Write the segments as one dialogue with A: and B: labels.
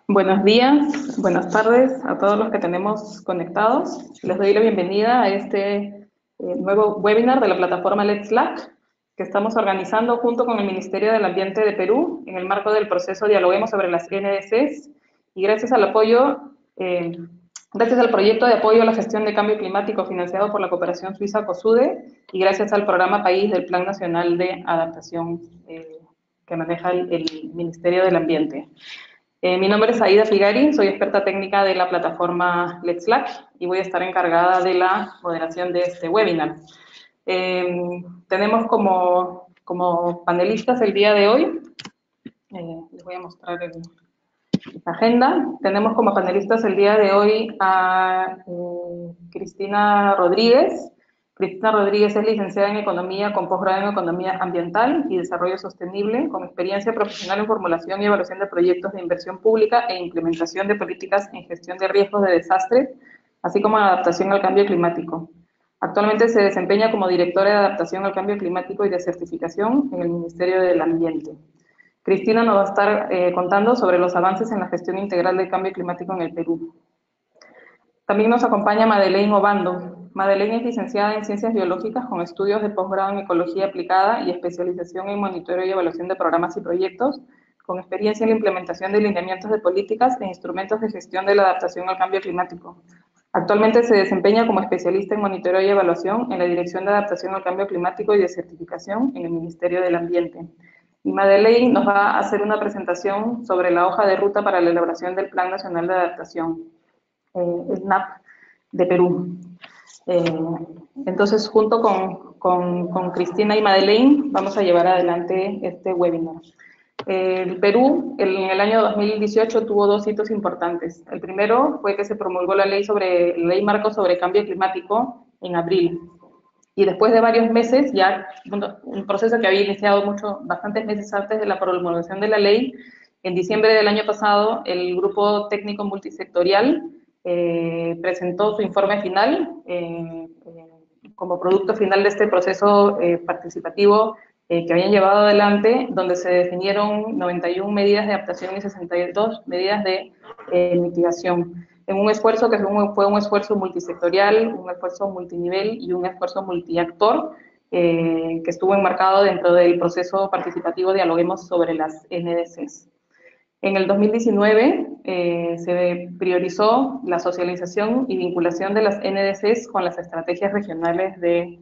A: Buenos días, buenas tardes a todos los que tenemos conectados. Les doy la bienvenida a este nuevo webinar de la plataforma Let's LAC que estamos organizando junto con el Ministerio del Ambiente de Perú en el marco del proceso Dialoguemos sobre las NDCs y gracias al proyecto de apoyo a la gestión de cambio climático financiado por la cooperación suiza COSUDE y gracias al programa País del Plan Nacional de Adaptación que maneja el Ministerio del Ambiente. Mi nombre es Aida Figari, soy experta técnica de la plataforma Let's LAC y voy a estar encargada de la moderación de este webinar. Tenemos como panelistas el día de hoy, les voy a mostrar la agenda, tenemos como panelistas el día de hoy a Cristina Rodríguez. Cristina Rodríguez es licenciada en Economía con posgrado en Economía Ambiental y Desarrollo Sostenible, con experiencia profesional en formulación y evaluación de proyectos de inversión pública e implementación de políticas en gestión de riesgos de desastre, así como en adaptación al cambio climático. Actualmente se desempeña como directora de adaptación al cambio climático y de certificación en el Ministerio del Ambiente. Cristina nos va a estar contando sobre los avances en la gestión integral del cambio climático en el Perú. También nos acompaña Madeleine Obando. Madeleine es licenciada en Ciencias Biológicas con estudios de posgrado en Ecología Aplicada y especialización en monitoreo y evaluación de programas y proyectos, con experiencia en la implementación de lineamientos de políticas e instrumentos de gestión de la adaptación al cambio climático. Actualmente se desempeña como especialista en monitoreo y evaluación en la Dirección de Adaptación al Cambio Climático y de Certificación en el Ministerio del Ambiente. Y Madeleine nos va a hacer una presentación sobre la hoja de ruta para la elaboración del Plan Nacional de Adaptación, el NAP de Perú. Entonces, junto con Cristina y Madeleine, vamos a llevar adelante este webinar. El Perú, en el año 2018, tuvo dos hitos importantes. El primero fue que se promulgó la ley marco sobre cambio climático en abril. Y después de varios meses, ya un proceso que había iniciado bastantes meses antes de la promulgación de la ley, en diciembre del año pasado, el Grupo Técnico Multisectorial presentó su informe final como producto final de este proceso participativo que habían llevado adelante, donde se definieron 91 medidas de adaptación y 62 medidas de mitigación, en un esfuerzo que fue un esfuerzo multisectorial, un esfuerzo multinivel y un esfuerzo multiactor, que estuvo enmarcado dentro del proceso participativo Dialoguemos sobre las NDCs. En el 2019 se priorizó la socialización y vinculación de las NDCs con las estrategias regionales de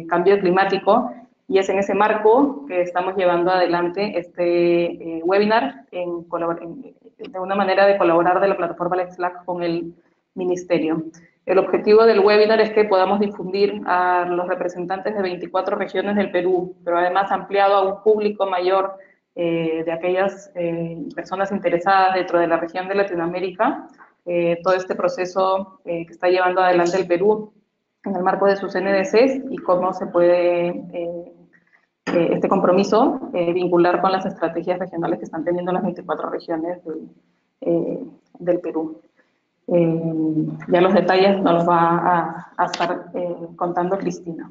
A: cambio climático, y es en ese marco que estamos llevando adelante este webinar de una manera de colaborar de la plataforma Let's LAC con el Ministerio. El objetivo del webinar es que podamos difundir a los representantes de 24 regiones del Perú, pero además ampliado a un público mayor de aquellas personas interesadas dentro de la región de Latinoamérica, todo este proceso que está llevando adelante el Perú en el marco de sus NDCs y cómo se puede este compromiso vincular con las estrategias regionales que están teniendo las 24 regiones del Perú. Ya los detalles nos los va a estar contando Cristina.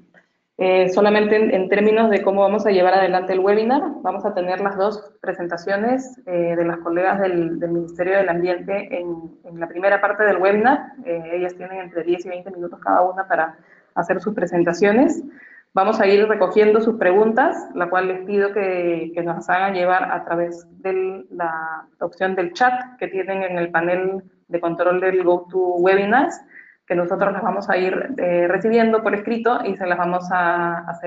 A: Solamente en términos de cómo vamos a llevar adelante el webinar, vamos a tener las dos presentaciones de las colegas del Ministerio del Ambiente en la primera parte del webinar. Ellas tienen entre 10 y 20 minutos cada una para hacer sus presentaciones. Vamos a ir recogiendo sus preguntas, la cual les pido que nos hagan llevar a través de la opción del chat que tienen en el panel de control del GoToWebinars, que nosotros las vamos a ir recibiendo por escrito y se las vamos a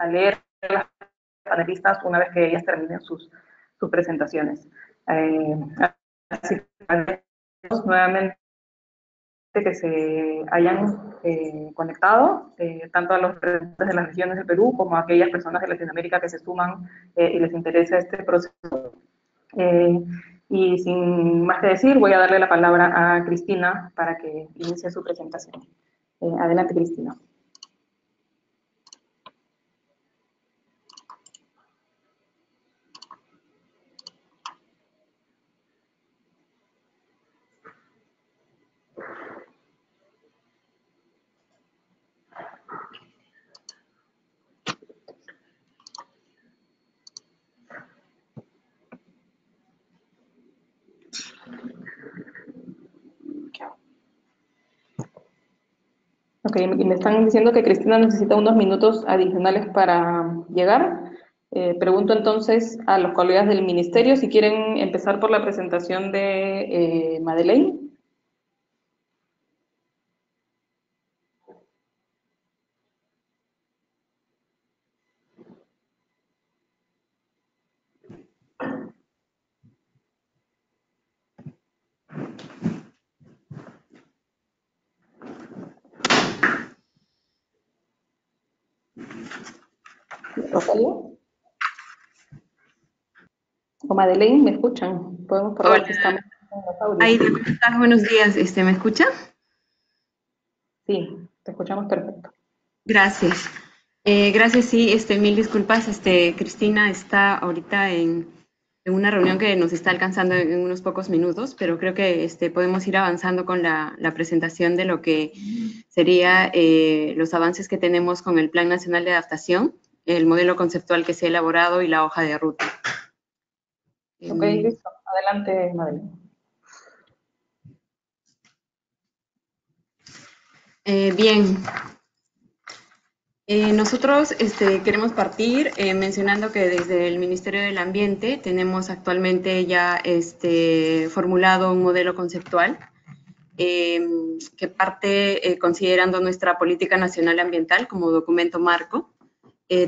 A: leer a las panelistas una vez que ellas terminen sus presentaciones. Así que nuevamente que se hayan conectado, tanto a los representantes de las regiones del Perú como a aquellas personas de Latinoamérica que se suman y les interesa este proceso. Y sin más que decir, voy a darle la palabra a Cristina para que inicie su presentación. Adelante, Cristina. Ok, y me están diciendo que Cristina necesita unos minutos adicionales para llegar. Pregunto entonces a los colegas del ministerio si quieren empezar por la presentación de Madeleine. Rosalía o Madeleine, ¿me escuchan? Podemos
B: Hola,
A: probar si estamos en los audios.
B: Aida, ¿cómo estás? Buenos días. ¿Me escucha?
A: Sí, te escuchamos perfecto.
B: Gracias. Gracias, sí, mil disculpas. Cristina está ahorita en una reunión que nos está alcanzando en unos pocos minutos, pero creo que podemos ir avanzando con la presentación de lo que sería los avances que tenemos con el Plan Nacional de Adaptación, el modelo conceptual que se ha elaborado y la hoja de ruta.
A: Ok,
B: Em,
A: listo. Adelante, Madeleine.
B: Bien, nosotros queremos partir mencionando que desde el Ministerio del Ambiente tenemos actualmente ya formulado un modelo conceptual eh, que parte considerando nuestra política nacional ambiental como documento marco.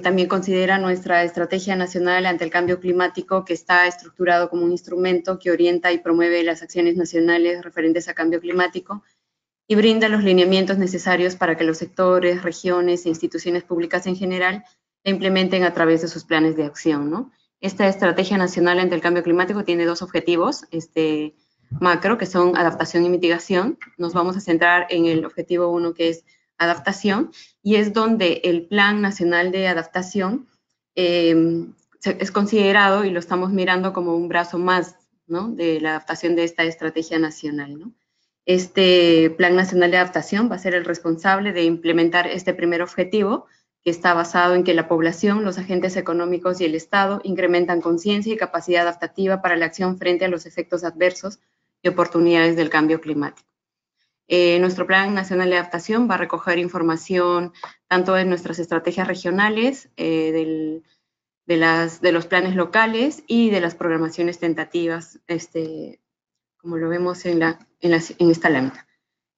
B: También considera nuestra estrategia nacional ante el cambio climático, que está estructurado como un instrumento que orienta y promueve las acciones nacionales referentes a cambio climático y brinda los lineamientos necesarios para que los sectores, regiones e instituciones públicas en general la implementen a través de sus planes de acción, ¿no? Esta estrategia nacional ante el cambio climático tiene dos objetivos macro, que son adaptación y mitigación. Nos vamos a centrar en el objetivo 1, que es adaptación, y es donde el Plan Nacional de Adaptación es considerado y lo estamos mirando como un brazo más, ¿no?, de la adaptación de esta estrategia nacional, ¿no? Este Plan Nacional de Adaptación va a ser el responsable de implementar este primer objetivo, que está basado en que la población, los agentes económicos y el Estado incrementan conciencia y capacidad adaptativa para la acción frente a los efectos adversos y oportunidades del cambio climático. Nuestro Plan Nacional de Adaptación va a recoger información tanto de nuestras estrategias regionales, de los planes locales y de las programaciones tentativas, como lo vemos en esta lámina.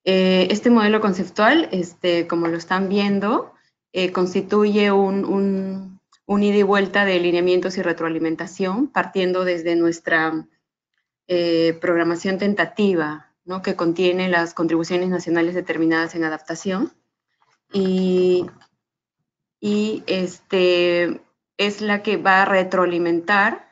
B: Este modelo conceptual, como lo están viendo, constituye un ida y vuelta de lineamientos y retroalimentación, partiendo desde nuestra programación tentativa, ¿no?, que contiene las contribuciones nacionales determinadas en adaptación, y es la que va a retroalimentar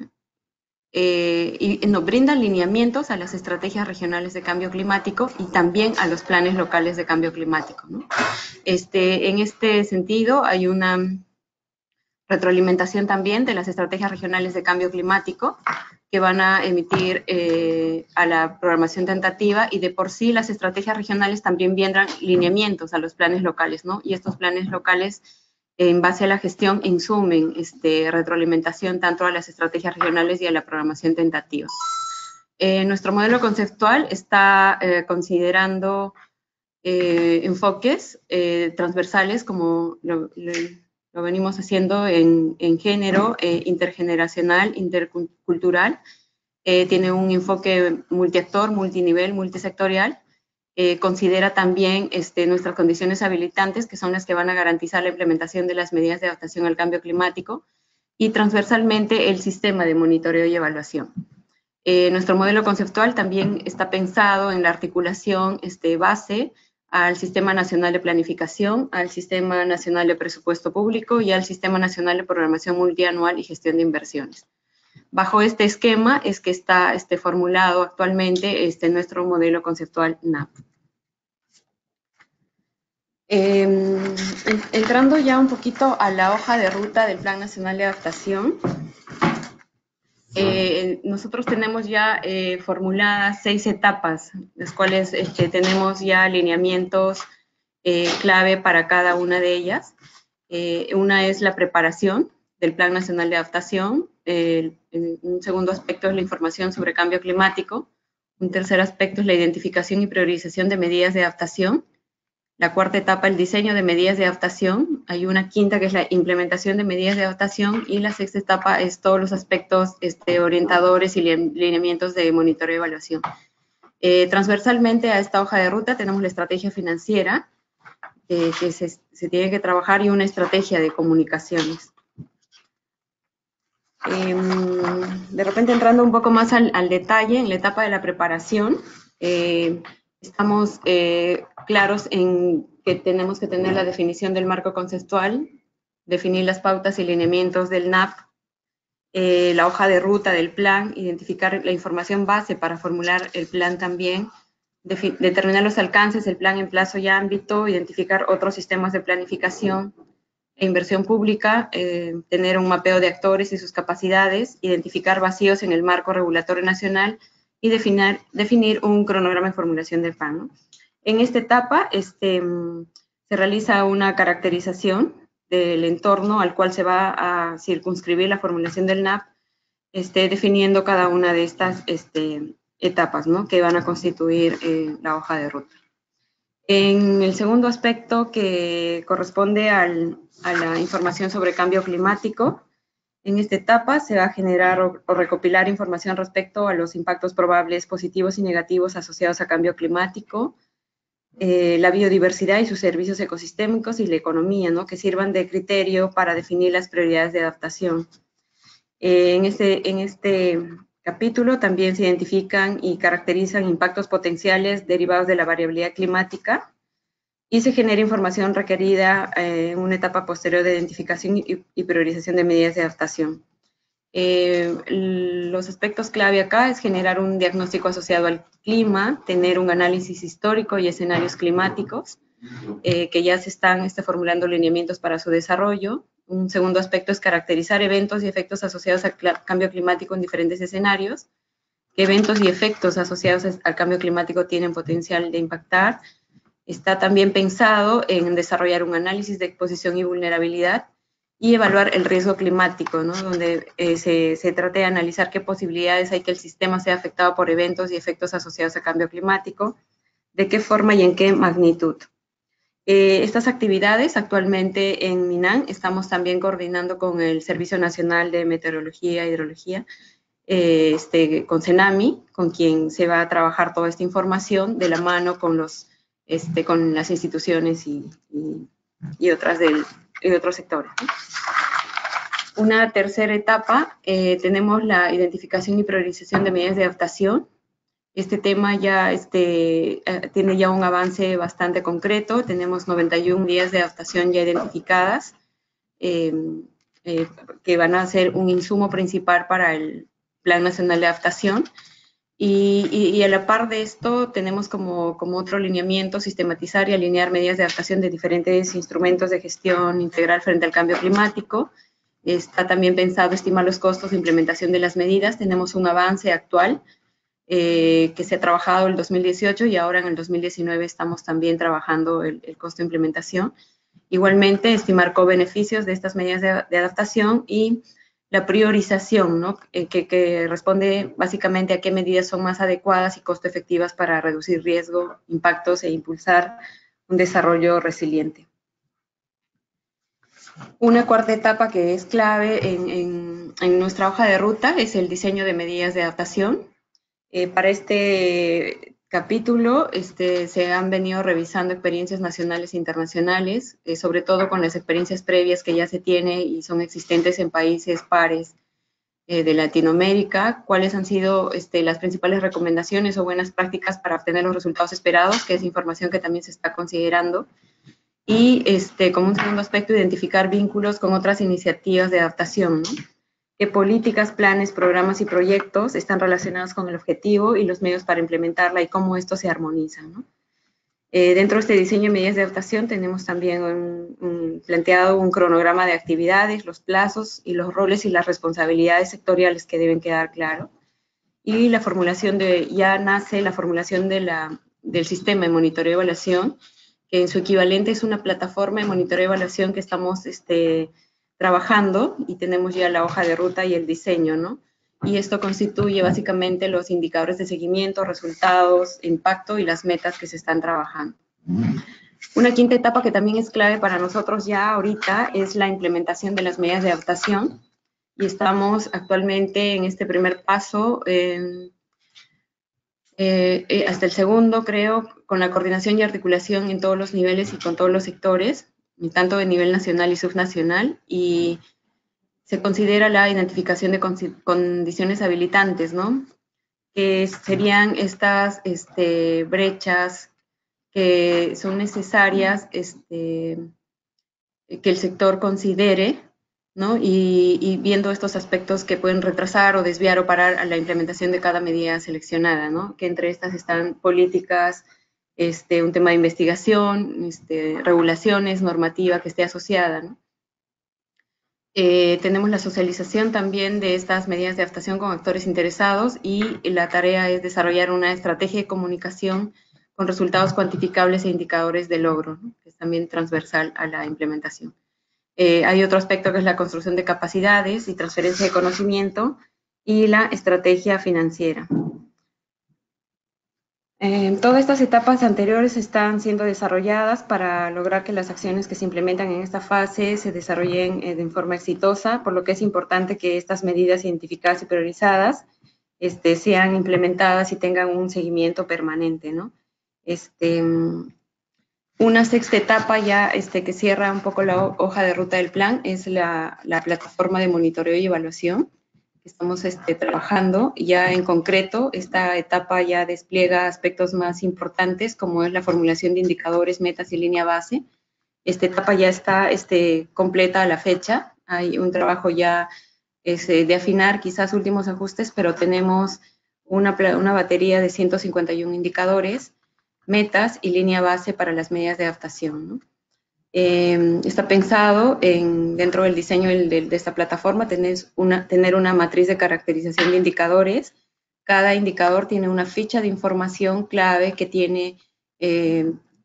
B: y nos brinda lineamientos a las estrategias regionales de cambio climático y también a los planes locales de cambio climático, ¿no? En este sentido, hay una retroalimentación también de las estrategias regionales de cambio climático que van a emitir a la programación tentativa, y de por sí las estrategias regionales también vendrán lineamientos a los planes locales, ¿no? Y estos planes locales, en base a la gestión, insumen retroalimentación tanto a las estrategias regionales y a la programación tentativa. Nuestro modelo conceptual está considerando enfoques transversales, como lo venimos haciendo en género, intergeneracional, intercultural. Tiene un enfoque multiactor, multinivel, multisectorial. Considera también nuestras condiciones habilitantes, que son las que van a garantizar la implementación de las medidas de adaptación al cambio climático, y transversalmente el sistema de monitoreo y evaluación. Nuestro modelo conceptual también está pensado en la articulación base al Sistema Nacional de Planificación, al Sistema Nacional de Presupuesto Público y al Sistema Nacional de Programación Multianual y Gestión de Inversiones. Bajo este esquema es que está formulado actualmente nuestro modelo conceptual NAP. Entrando ya un poquito a la hoja de ruta del Plan Nacional de Adaptación, nosotros tenemos ya formuladas 6 etapas, las cuales tenemos ya alineamientos clave para cada una de ellas. Una es la preparación del Plan Nacional de Adaptación. Un segundo aspecto es la información sobre cambio climático. Un tercer aspecto es la identificación y priorización de medidas de adaptación. La cuarta etapa, el diseño de medidas de adaptación. Hay una quinta que es la implementación de medidas de adaptación, y la sexta etapa es todos los aspectos orientadores y lineamientos de monitoreo y evaluación. Transversalmente a esta hoja de ruta tenemos la estrategia financiera, que se tiene que trabajar, y una estrategia de comunicaciones. De repente, entrando un poco más al detalle, en la etapa de la preparación, estamos claros en que tenemos que tener la definición del marco conceptual, definir las pautas y lineamientos del NAP, la hoja de ruta del plan, identificar la información base para formular el plan también, determinar los alcances del plan en plazo y ámbito, identificar otros sistemas de planificación e inversión pública, tener un mapeo de actores y sus capacidades, identificar vacíos en el marco regulatorio nacional y definir un cronograma de formulación del plan, ¿no? En esta etapa se realiza una caracterización del entorno al cual se va a circunscribir la formulación del NAP, definiendo cada una de estas etapas, ¿no?, que van a constituir la hoja de ruta. En el segundo aspecto, que corresponde a la información sobre cambio climático, en esta etapa se va a generar o recopilar información respecto a los impactos probables positivos y negativos asociados a cambio climático, la biodiversidad y sus servicios ecosistémicos y la economía, ¿no?, que sirvan de criterio para definir las prioridades de adaptación. En este capítulo también se identifican y caracterizan impactos potenciales derivados de la variabilidad climática, y se genera información requerida en una etapa posterior de identificación y priorización de medidas de adaptación. Los aspectos clave acá es generar un diagnóstico asociado al clima, tener un análisis histórico y escenarios climáticos, que ya se están formulando lineamientos para su desarrollo. Un segundo aspecto es caracterizar eventos y efectos asociados al cambio climático en diferentes escenarios. ¿Qué eventos y efectos asociados al cambio climático tienen potencial de impactar? Está también pensado en desarrollar un análisis de exposición y vulnerabilidad y evaluar el riesgo climático, ¿no?, donde se trate de analizar qué posibilidades hay que el sistema sea afectado por eventos y efectos asociados a cambio climático, de qué forma y en qué magnitud. Estas actividades actualmente en MINAN estamos también coordinando con el Servicio Nacional de Meteorología e Hidrología, con CENAMI, con quien se va a trabajar toda esta información de la mano con con las instituciones y otros sectores, ¿no? Una tercera etapa, tenemos la identificación y priorización de medidas de adaptación. Este tema ya tiene ya un avance bastante concreto. Tenemos 91 medidas de adaptación ya identificadas, que van a ser un insumo principal para el Plan Nacional de Adaptación. Y a la par de esto, tenemos como otro lineamiento sistematizar y alinear medidas de adaptación de diferentes instrumentos de gestión integral frente al cambio climático. Está también pensado estimar los costos de implementación de las medidas. Tenemos un avance actual que se ha trabajado en el 2018, y ahora en el 2019 estamos también trabajando el costo de implementación. Igualmente, estimar co-beneficios de estas medidas de adaptación y la priorización, ¿no?, que responde básicamente a qué medidas son más adecuadas y costo efectivas para reducir riesgo, impactos e impulsar un desarrollo resiliente. Una cuarta etapa que es clave en nuestra hoja de ruta es el diseño de medidas de adaptación. Para este capítulo se han venido revisando experiencias nacionales e internacionales, sobre todo con las experiencias previas que ya se tiene y son existentes en países pares de Latinoamérica, cuáles han sido las principales recomendaciones o buenas prácticas para obtener los resultados esperados, que es información que también se está considerando. Y como un segundo aspecto, identificar vínculos con otras iniciativas de adaptación, ¿no?, qué políticas, planes, programas y proyectos están relacionados con el objetivo y los medios para implementarla y cómo esto se armoniza, ¿no? Dentro de este diseño de medidas de adaptación tenemos también planteado un cronograma de actividades, los plazos y los roles y las responsabilidades sectoriales que deben quedar claros. Y la formulación ya nace la formulación del sistema de monitoreo y evaluación, que en su equivalente es una plataforma de monitoreo y evaluación que estamos trabajando, y tenemos ya la hoja de ruta y el diseño, ¿no? Y esto constituye básicamente los indicadores de seguimiento, resultados, impacto y las metas que se están trabajando. Una quinta etapa que también es clave para nosotros ya ahorita es la implementación de las medidas de adaptación, y estamos actualmente en este primer paso, hasta el segundo, creo, con la coordinación y articulación en todos los niveles y con todos los sectores, tanto de nivel nacional y subnacional, y se considera la identificación de condiciones habilitantes, ¿no? Que serían estas brechas que son necesarias, que el sector considere, ¿no? Y viendo estos aspectos que pueden retrasar o desviar o parar a la implementación de cada medida seleccionada, ¿no? Que entre estas están políticas, un tema de investigación, regulaciones, normativa que esté asociada, ¿no? Tenemos la socialización también de estas medidas de adaptación con actores interesados, y la tarea es desarrollar una estrategia de comunicación con resultados cuantificables e indicadores de logro, ¿no? Que es también transversal a la implementación. Hay otro aspecto que es la construcción de capacidades y transferencia de conocimiento, y la estrategia financiera. Todas estas etapas anteriores están siendo desarrolladas para lograr que las acciones que se implementan en esta fase se desarrollen de forma exitosa, por lo que es importante que estas medidas identificadas y priorizadas sean implementadas y tengan un seguimiento permanente, ¿no? Una sexta etapa ya que cierra un poco la hoja de ruta del plan es la plataforma de monitoreo y evaluación que estamos trabajando. Ya en concreto, esta etapa ya despliega aspectos más importantes, como es la formulación de indicadores, metas y línea base. Esta etapa ya está completa a la fecha. Hay un trabajo ya de afinar quizás últimos ajustes, pero tenemos una batería de 151 indicadores, metas y línea base para las medidas de adaptación, ¿no? Está pensado dentro del diseño de esta plataforma tener una matriz de caracterización de indicadores. Cada indicador tiene una ficha de información clave que tiene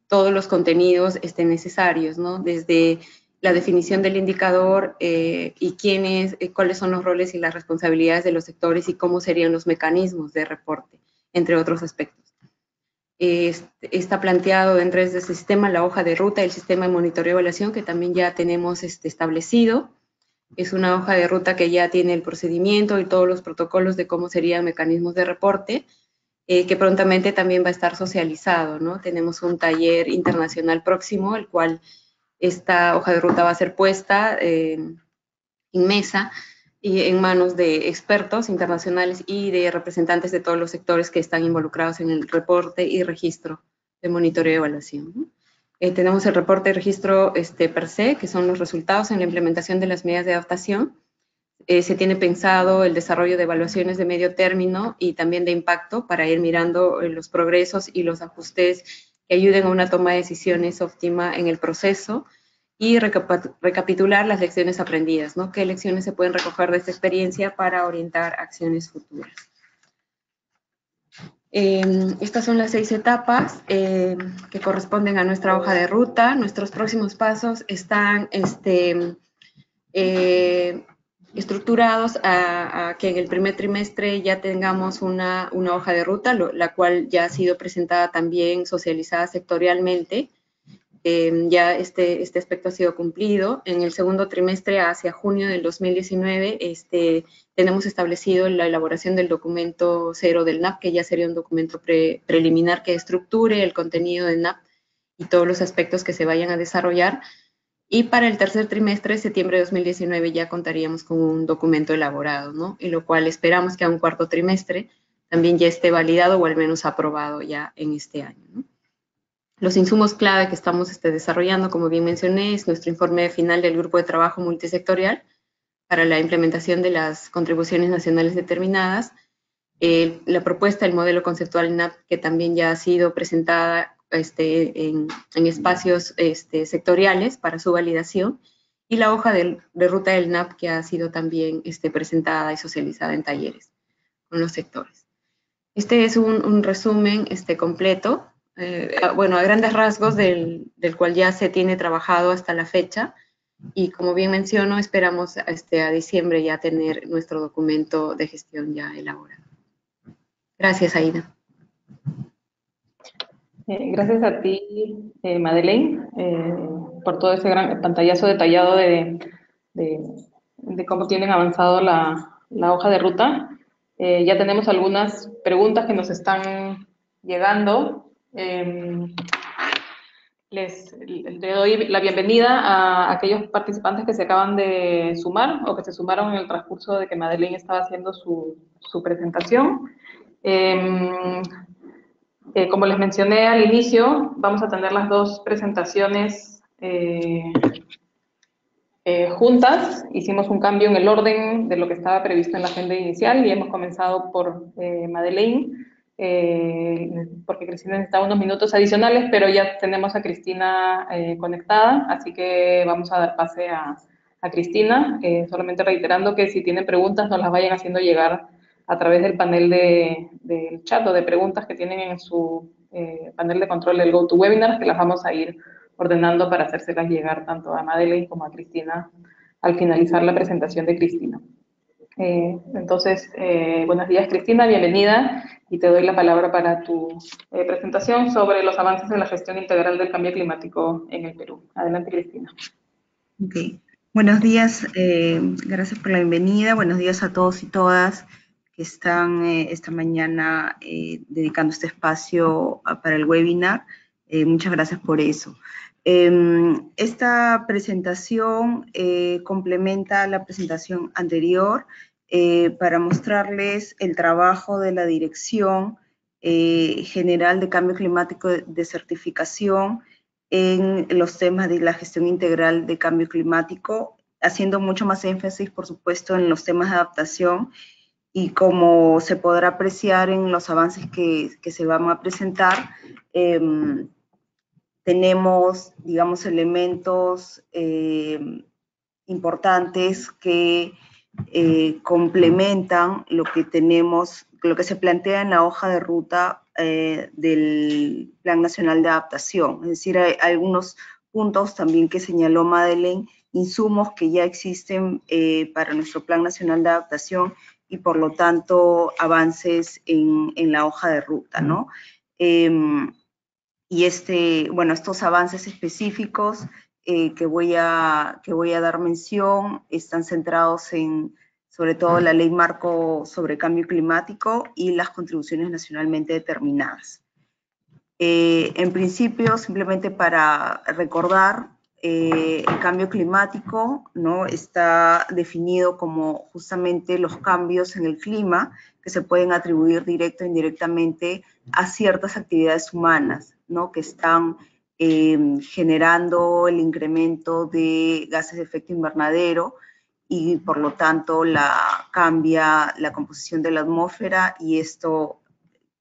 B: todos los contenidos necesarios, ¿no? Desde la definición del indicador y cuáles son los roles y las responsabilidades de los sectores y cómo serían los mecanismos de reporte, entre otros aspectos. Está planteado dentro de este sistema la hoja de ruta, el sistema de monitoreo y evaluación que también ya tenemos establecido. Es una hoja de ruta que ya tiene el procedimiento y todos los protocolos de cómo serían mecanismos de reporte, que prontamente también va a estar socializado, ¿no? Tenemos un taller internacional próximo, el cual esta hoja de ruta va a ser puesta en mesa y en manos de expertos internacionales y de representantes de todos los sectores que están involucrados en el reporte y registro de monitoreo y evaluación, ¿no? Tenemos el reporte y registro per se, que son los resultados en la implementación de las medidas de adaptación. Se tiene pensado el desarrollo de evaluaciones de medio término y también de impacto para ir mirando los progresos y los ajustes que ayuden a una toma de decisiones óptima en el proceso, y recapitular las lecciones aprendidas, ¿no? ¿Qué lecciones se pueden recoger de esta experiencia para orientar acciones futuras? Estas son las 6 etapas que corresponden a nuestra hoja de ruta. Nuestros próximos pasos están estructurados a que en el primer trimestre ya tengamos una hoja de ruta, la cual ya ha sido presentada también, socializada sectorialmente. Ya este aspecto ha sido cumplido. En el segundo trimestre, hacia junio del 2019, tenemos establecido la elaboración del documento 0 del NAP, que ya sería un documento preliminar que estructure el contenido del NAP y todos los aspectos que se vayan a desarrollar. Y para el tercer trimestre, septiembre de 2019, ya contaríamos con un documento elaborado, ¿no? Y lo cual esperamos que a un cuarto trimestre también ya esté validado o al menos aprobado ya en este año, ¿no? Los insumos clave que estamos desarrollando, como bien mencioné, es nuestro informe final del Grupo de Trabajo Multisectorial para la implementación de las contribuciones nacionales determinadas, la propuesta del modelo conceptual NAP, que también ya ha sido presentada en espacios sectoriales para su validación, y la hoja de ruta del NAP, que ha sido también presentada y socializada en talleres con los sectores. Este es un resumen completo. Bueno, a grandes rasgos del cual ya se tiene trabajado hasta la fecha, y como bien menciono, esperamos a diciembre ya tener nuestro documento de gestión ya elaborado. Gracias, Aida.
A: Gracias a ti, Madeleine, por todo ese gran pantallazo detallado de- de cómo tienen avanzado la hoja de ruta. Ya tenemos algunas preguntas que nos están llegando. Le doy la bienvenida a aquellos participantes que se acaban de sumar o que se sumaron en el transcurso de que Madeleine estaba haciendo su presentación. Eh, Como les mencioné al inicio, vamos a tener las dos presentaciones juntas. Hicimos un cambio en el orden de lo que estaba previsto en la agenda inicial y hemos comenzado por Madeleine, porque Cristina necesitaba unos minutos adicionales, pero ya tenemos a Cristina conectada, así que vamos a dar pase a Cristina, solamente reiterando que si tienen preguntas nos las vayan haciendo llegar a través del panel del chat o de preguntas que tienen en su panel de control del GoToWebinar, que las vamos a ir ordenando para hacérselas llegar tanto a Madeleine como a Cristina al finalizar la presentación de Cristina. Entonces, buenos días Cristina, bienvenida y te doy la palabra para tu presentación sobre los avances en la gestión integral del cambio climático en el Perú. Adelante Cristina.
C: Okay. Buenos días, gracias por la bienvenida, buenos días a todos y todas que están esta mañana dedicando este espacio para el webinar. Muchas gracias por eso. Esta presentación complementa la presentación anterior para mostrarles el trabajo de la Dirección General de Cambio Climático de Certificación en los temas de la gestión integral de cambio climático, haciendo mucho más énfasis, por supuesto, en los temas de adaptación y como se podrá apreciar en los avances que se van a presentar, tenemos, digamos, elementos importantes que complementan lo que tenemos, lo que se plantea en la hoja de ruta del Plan Nacional de Adaptación. Es decir, hay algunos puntos también que señaló Madeleine, insumos que ya existen para nuestro Plan Nacional de Adaptación y por lo tanto avances en la hoja de ruta, ¿no? Y bueno, estos avances específicos que voy a dar mención están centrados en, sobre todo, la Ley Marco sobre Cambio Climático y las contribuciones nacionalmente determinadas. En principio, simplemente para recordar, el cambio climático, ¿no?, está definido como justamente los cambios en el clima que se pueden atribuir directa o indirectamente a ciertas actividades humanas, ¿no?, que están generando el incremento de gases de efecto invernadero y por lo tanto cambia la composición de la atmósfera y esto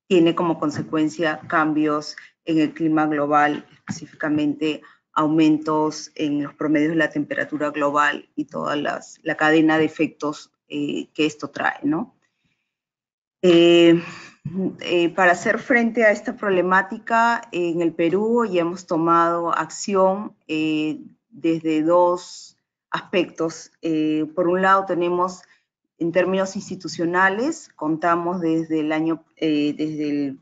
C: tiene como consecuencia cambios en el clima global, específicamente aumentos en los promedios de la temperatura global y toda la cadena de efectos que esto trae, ¿no? Para hacer frente a esta problemática, en el Perú ya hemos tomado acción desde dos aspectos. Por un lado tenemos, en términos institucionales, contamos desde el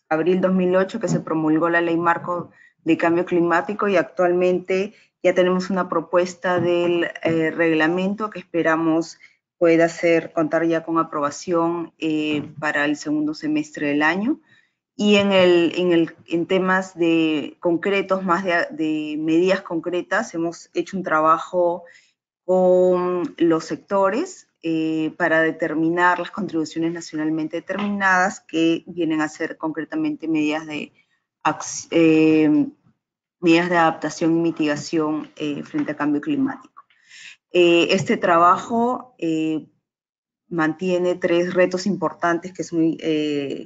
C: abril 2008 que se promulgó la Ley Marco de Cambio Climático y actualmente ya tenemos una propuesta del reglamento que esperamos pueda contar ya con aprobación para el segundo semestre del año. Y en temas concretos, más de medidas concretas, hemos hecho un trabajo con los sectores para determinar las contribuciones nacionalmente determinadas que vienen a ser concretamente medidas de adaptación y mitigación frente al cambio climático. Este trabajo mantiene tres retos importantes que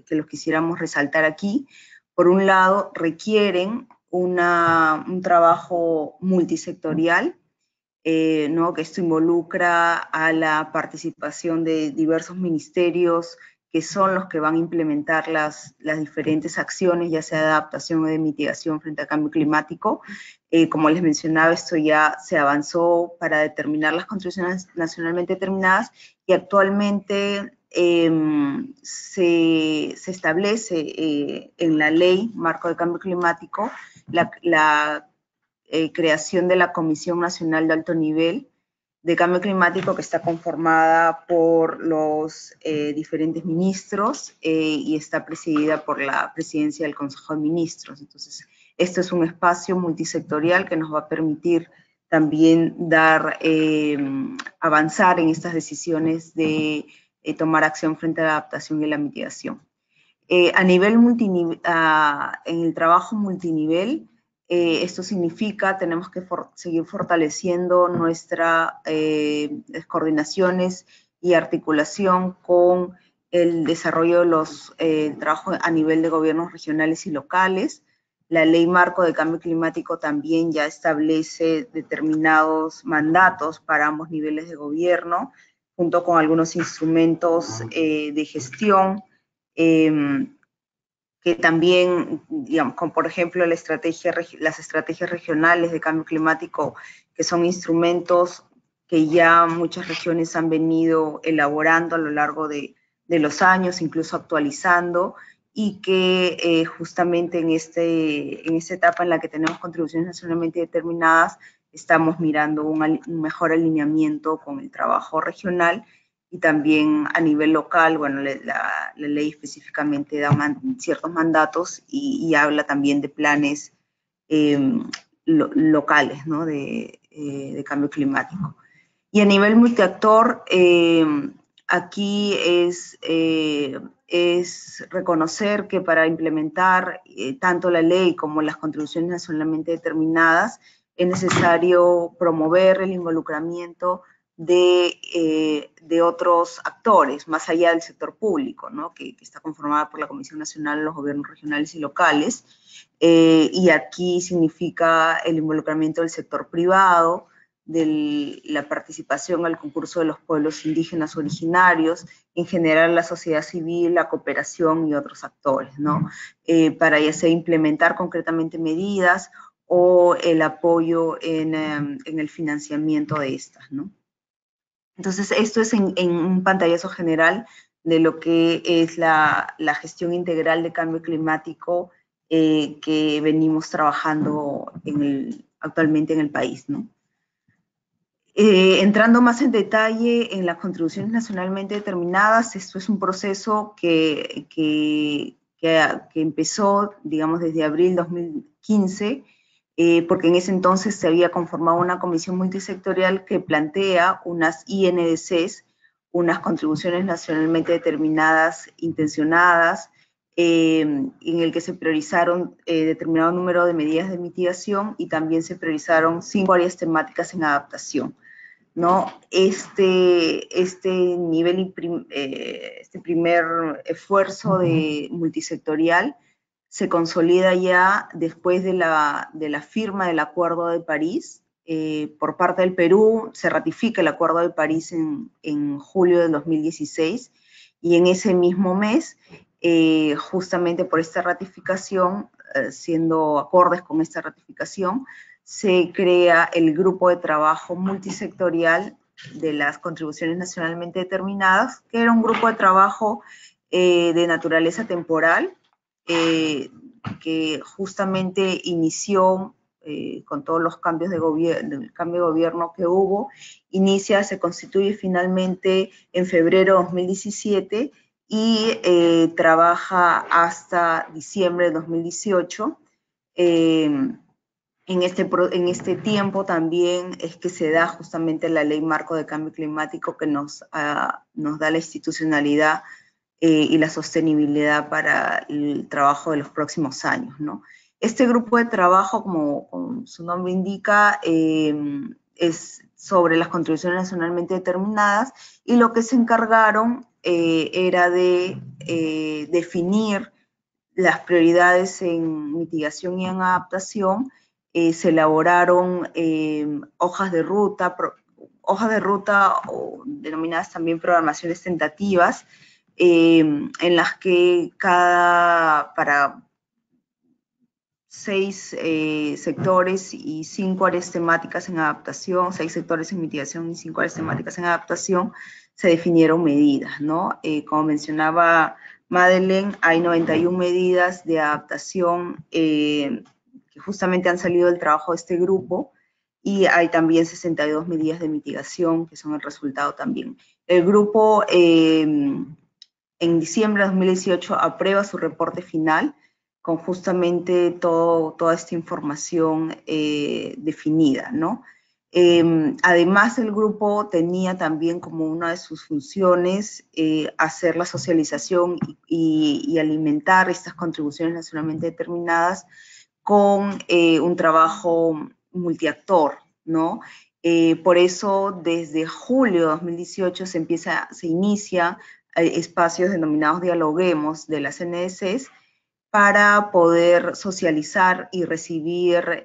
C: los quisiéramos resaltar aquí. Por un lado, requieren un trabajo multisectorial, ¿no?, que esto involucra a la participación de diversos ministerios que son los que van a implementar las diferentes acciones, ya sea de adaptación o de mitigación frente al cambio climático. Como les mencionaba, esto ya se avanzó para determinar las contribuciones nacionalmente determinadas y actualmente se establece en la ley Marco de Cambio Climático la creación de la Comisión Nacional de Alto Nivel de Cambio Climático, que está conformada por los diferentes ministros y está presidida por la presidencia del Consejo de Ministros. Entonces, esto es un espacio multisectorial que nos va a permitir también avanzar en estas decisiones de tomar acción frente a la adaptación y la mitigación. A nivel en el trabajo multinivel, esto significa tenemos que seguir fortaleciendo nuestras coordinaciones y articulación con el desarrollo de los trabajos a nivel de gobiernos regionales y locales. La Ley Marco de Cambio Climático también ya establece determinados mandatos para ambos niveles de gobierno, junto con algunos instrumentos de gestión, que también, digamos, como por ejemplo las estrategias regionales de cambio climático, que son instrumentos que ya muchas regiones han venido elaborando a lo largo de los años, incluso actualizando, y que justamente en esta etapa en la que tenemos contribuciones nacionalmente determinadas, estamos mirando un mejor alineamiento con el trabajo regional, y también a nivel local, bueno, la ley específicamente da ciertos mandatos y habla también de planes locales, ¿no? de cambio climático. Y a nivel multiactor, aquí es reconocer que para implementar tanto la ley como las contribuciones nacionalmente determinadas, es necesario promover el involucramiento de otros actores, más allá del sector público, ¿no? que está conformada por la Comisión Nacional de los Gobiernos Regionales y Locales, y aquí significa el involucramiento del sector privado, de la participación al concurso de los pueblos indígenas originarios, en general la sociedad civil, la cooperación y otros actores, ¿no? Para ya sea implementar concretamente medidas o el apoyo en el financiamiento de estas, ¿no? Entonces, esto es en un pantallazo general de lo que es la gestión integral de cambio climático que venimos trabajando actualmente en el país, ¿no? Entrando más en detalle en las contribuciones nacionalmente determinadas, esto es un proceso que empezó, digamos, desde abril 2015, porque en ese entonces se había conformado una comisión multisectorial que plantea unas INDCs, unas contribuciones nacionalmente determinadas, intencionadas, en el que se priorizaron determinado número de medidas de mitigación y también se priorizaron 5 áreas temáticas en adaptación, ¿no? Este primer esfuerzo multisectorial se consolida ya después de la firma del Acuerdo de París. Por parte del Perú se ratifica el Acuerdo de París en julio del 2016, y en ese mismo mes, justamente por esta ratificación, siendo acordes con esta ratificación, se crea el grupo de trabajo multisectorial de las contribuciones nacionalmente determinadas, que era un grupo de trabajo de naturaleza temporal, que justamente inició con todos los cambios de gobierno, el cambio de gobierno que hubo, se constituye finalmente en febrero de 2017 y trabaja hasta diciembre de 2018. En este tiempo también es que se da justamente la Ley Marco de Cambio Climático, que nos da la institucionalidad y la sostenibilidad para el trabajo de los próximos años, ¿no? Este grupo de trabajo, como su nombre indica, es sobre las contribuciones nacionalmente determinadas, y lo que se encargaron era de definir las prioridades en mitigación y en adaptación. Se elaboraron hojas de ruta o denominadas también programaciones tentativas, en las que 6 sectores y 5 áreas temáticas en adaptación, 6 sectores en mitigación y 5 áreas temáticas en adaptación, se definieron medidas, ¿no? Como mencionaba Madeleine, hay 91 medidas de adaptación que justamente han salido del trabajo de este grupo, y hay también 62 medidas de mitigación que son el resultado también. El grupo en diciembre de 2018 aprueba su reporte final con justamente toda esta información definida, ¿no? Además, el grupo tenía también como una de sus funciones hacer la socialización y alimentar estas contribuciones nacionalmente determinadas con un trabajo multiactor, ¿no? Por eso, desde julio de 2018 se inicia espacios denominados dialoguemos de las CNDCs para poder socializar y recibir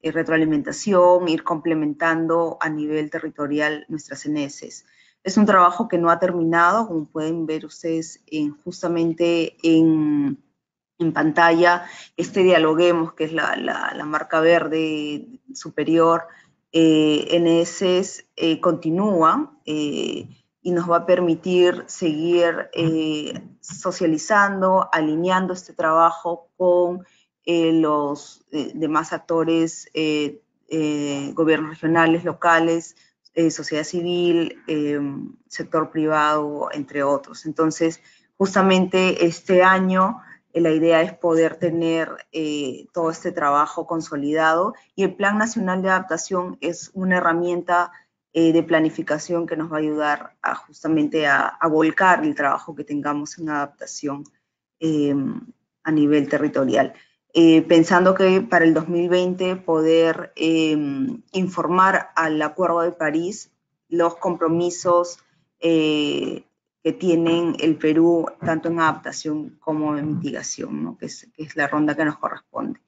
C: retroalimentación, ir complementando a nivel territorial nuestras CNDCs. Es un trabajo que no ha terminado, como pueden ver ustedes justamente en pantalla, este dialoguemos, que es la marca verde superior, NSs continúa y nos va a permitir seguir socializando, alineando este trabajo con los demás actores, gobiernos regionales, locales, sociedad civil, sector privado, entre otros. Entonces, justamente este año la idea es poder tener todo este trabajo consolidado, y el Plan Nacional de Adaptación es una herramienta de planificación que nos va a ayudar justamente a volcar el trabajo que tengamos en adaptación a nivel territorial. Pensando que para el 2020 poder informar al Acuerdo de París los compromisos que tienen el Perú, tanto en adaptación como en mitigación, ¿no? que es la ronda que nos corresponde.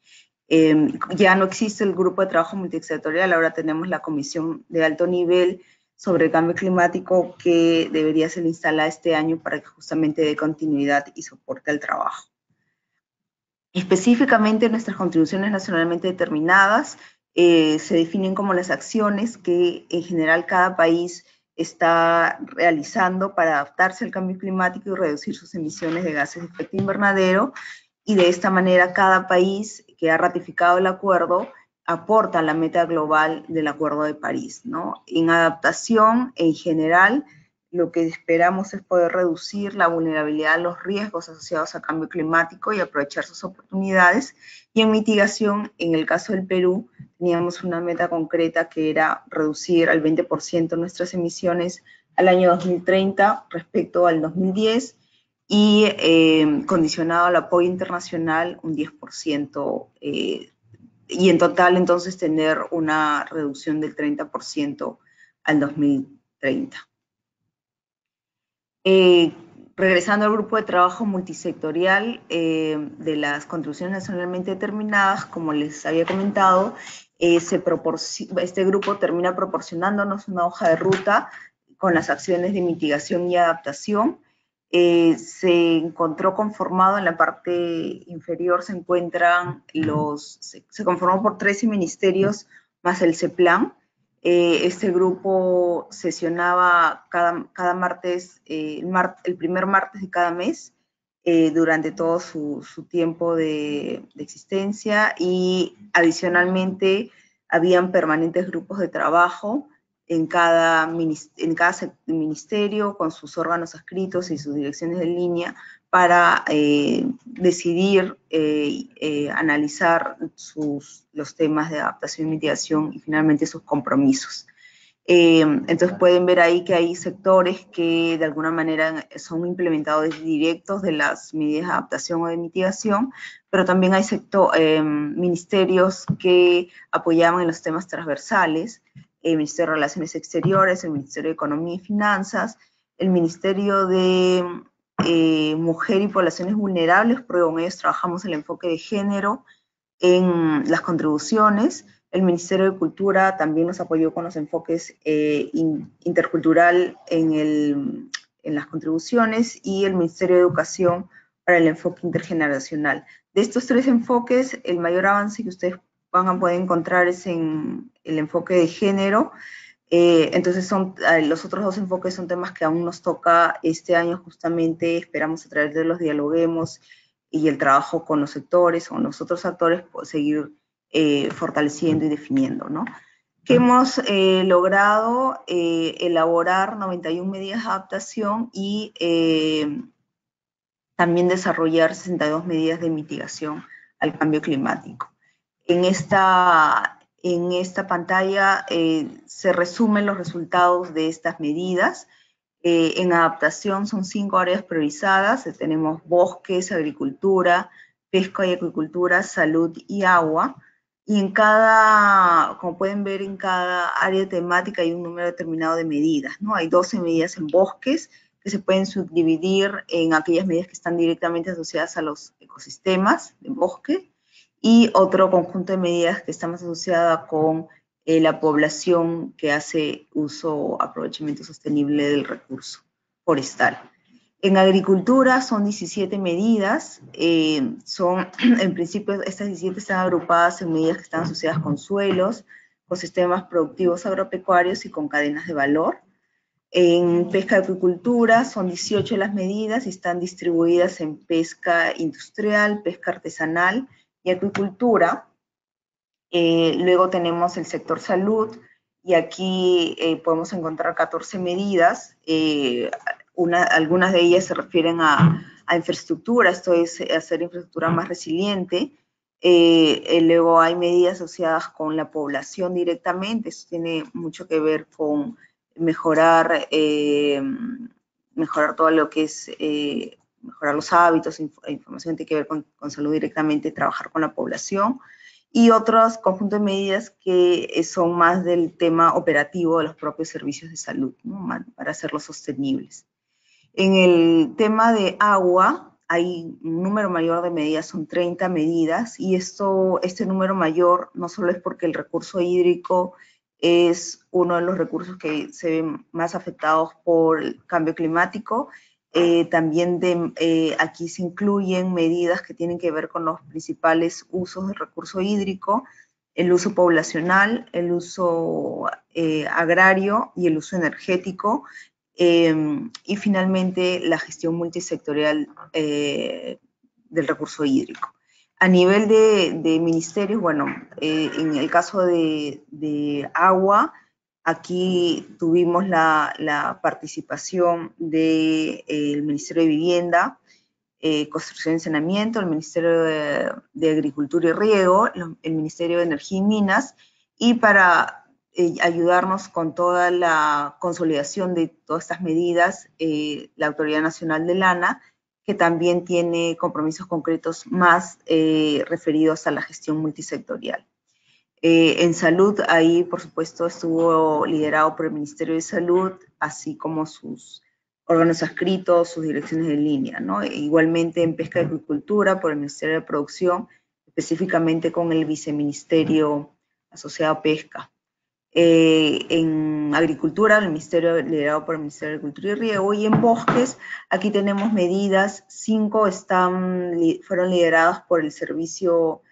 C: Ya no existe el grupo de trabajo multisectorial, ahora tenemos la comisión de alto nivel sobre el cambio climático, que debería ser instalada este año para que justamente dé continuidad y soporte al trabajo. Específicamente, nuestras contribuciones nacionalmente determinadas se definen como las acciones que en general cada país está realizando para adaptarse al cambio climático y reducir sus emisiones de gases de efecto invernadero, y de esta manera cada país que ha ratificado el acuerdo aporta a la meta global del Acuerdo de París, ¿no? En adaptación, en general, lo que esperamos es poder reducir la vulnerabilidad a los riesgos asociados al cambio climático y aprovechar sus oportunidades. Y en mitigación, en el caso del Perú, teníamos una meta concreta que era reducir al 20% nuestras emisiones al año 2030 respecto al 2010, y condicionado al apoyo internacional un 10%, y en total entonces tener una reducción del 30% al 2030. Regresando al grupo de trabajo multisectorial de las contribuciones nacionalmente determinadas, como les había comentado, este grupo termina proporcionándonos una hoja de ruta con las acciones de mitigación y adaptación. Se encontró conformado en la parte inferior, se conformó por 13 ministerios más el CEPLAN. Este grupo sesionaba cada martes, el primer martes de cada mes, durante todo su tiempo de existencia, y adicionalmente habían permanentes grupos de trabajo en cada ministerio con sus órganos adscritos y sus direcciones de línea para decidir, analizar los temas de adaptación y mitigación y finalmente sus compromisos. Entonces pueden ver ahí que hay sectores que de alguna manera son implementadores directos de las medidas de adaptación o de mitigación, pero también hay ministerios que apoyaban en los temas transversales: el Ministerio de Relaciones Exteriores, el Ministerio de Economía y Finanzas, el Ministerio de Mujer y Poblaciones Vulnerables, porque con ellos trabajamos el enfoque de género en las contribuciones. El Ministerio de Cultura también nos apoyó con los enfoques intercultural en las contribuciones, y el Ministerio de Educación para el enfoque intergeneracional. De estos 3 enfoques, el mayor avance que ustedes van a poder encontrar es en el enfoque de género. Entonces los otros 2 enfoques son temas que aún nos toca este año justamente, esperamos a través de los dialoguemos y el trabajo con los sectores o los otros actores, pues, seguir fortaleciendo y definiendo, ¿no? Que hemos logrado elaborar 91 medidas de adaptación y también desarrollar 62 medidas de mitigación al cambio climático. En esta pantalla se resumen los resultados de estas medidas. En adaptación son 5 áreas priorizadas. Tenemos bosques, agricultura, pesca y acuicultura, salud y agua. Y en como pueden ver, en cada área temática hay un número determinado de medidas, ¿no? Hay 12 medidas en bosques, que se pueden subdividir en aquellas medidas que están directamente asociadas a los ecosistemas de bosque, y otro conjunto de medidas que están más asociadas con la población que hace uso, aprovechamiento sostenible del recurso forestal. En agricultura son 17 medidas, en principio estas 17 están agrupadas en medidas que están asociadas con suelos, con sistemas productivos agropecuarios y con cadenas de valor. En pesca y acuicultura son 18 las medidas y están distribuidas en pesca industrial, pesca artesanal y acuicultura. Luego tenemos el sector salud, y aquí podemos encontrar 14 medidas. Algunas de ellas se refieren a infraestructura, esto es hacer infraestructura más resiliente. Luego hay medidas asociadas con la población directamente, esto tiene mucho que ver con mejorar todo lo que es mejorar los hábitos, información que tiene que ver con salud directamente, trabajar con la población, y otros conjuntos de medidas que son más del tema operativo de los propios servicios de salud, ¿no? Para hacerlos sostenibles. En el tema de agua hay un número mayor de medidas, son 30 medidas, y este número mayor no solo es porque el recurso hídrico es uno de los recursos que se ven más afectados por el cambio climático, también aquí se incluyen medidas que tienen que ver con los principales usos del recurso hídrico, el uso poblacional, el uso agrario y el uso energético, y finalmente la gestión multisectorial del recurso hídrico. A nivel de ministerios, bueno, en el caso de agua, aquí tuvimos la participación del Ministerio de Vivienda, Construcción y Saneamiento, el Ministerio de Agricultura y Riego, el Ministerio de Energía y Minas, y para ayudarnos con toda la consolidación de todas estas medidas, la Autoridad Nacional del ANA, que también tiene compromisos concretos más referidos a la gestión multisectorial. En salud, ahí por supuesto estuvo liderado por el Ministerio de Salud, así como sus órganos adscritos, sus direcciones de línea, ¿no? Igualmente en pesca y acuicultura por el Ministerio de Producción, específicamente con el viceministerio asociado a pesca. En agricultura, el ministerio liderado por el Ministerio de Agricultura y Riego, y en bosques, aquí tenemos medidas, 5 fueron lideradas por el Servicio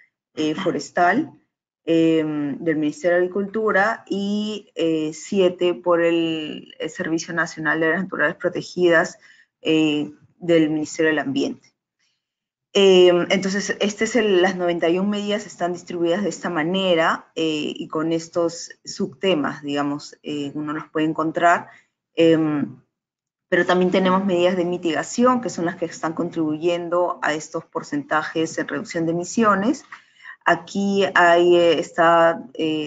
C: Forestal del Ministerio de Agricultura, y 7 por el Servicio Nacional de Áreas Naturales Protegidas del Ministerio del Ambiente. Entonces, las 91 medidas están distribuidas de esta manera, y con estos subtemas, digamos, uno los puede encontrar, pero también tenemos medidas de mitigación, que son las que están contribuyendo a estos porcentajes en reducción de emisiones. Aquí está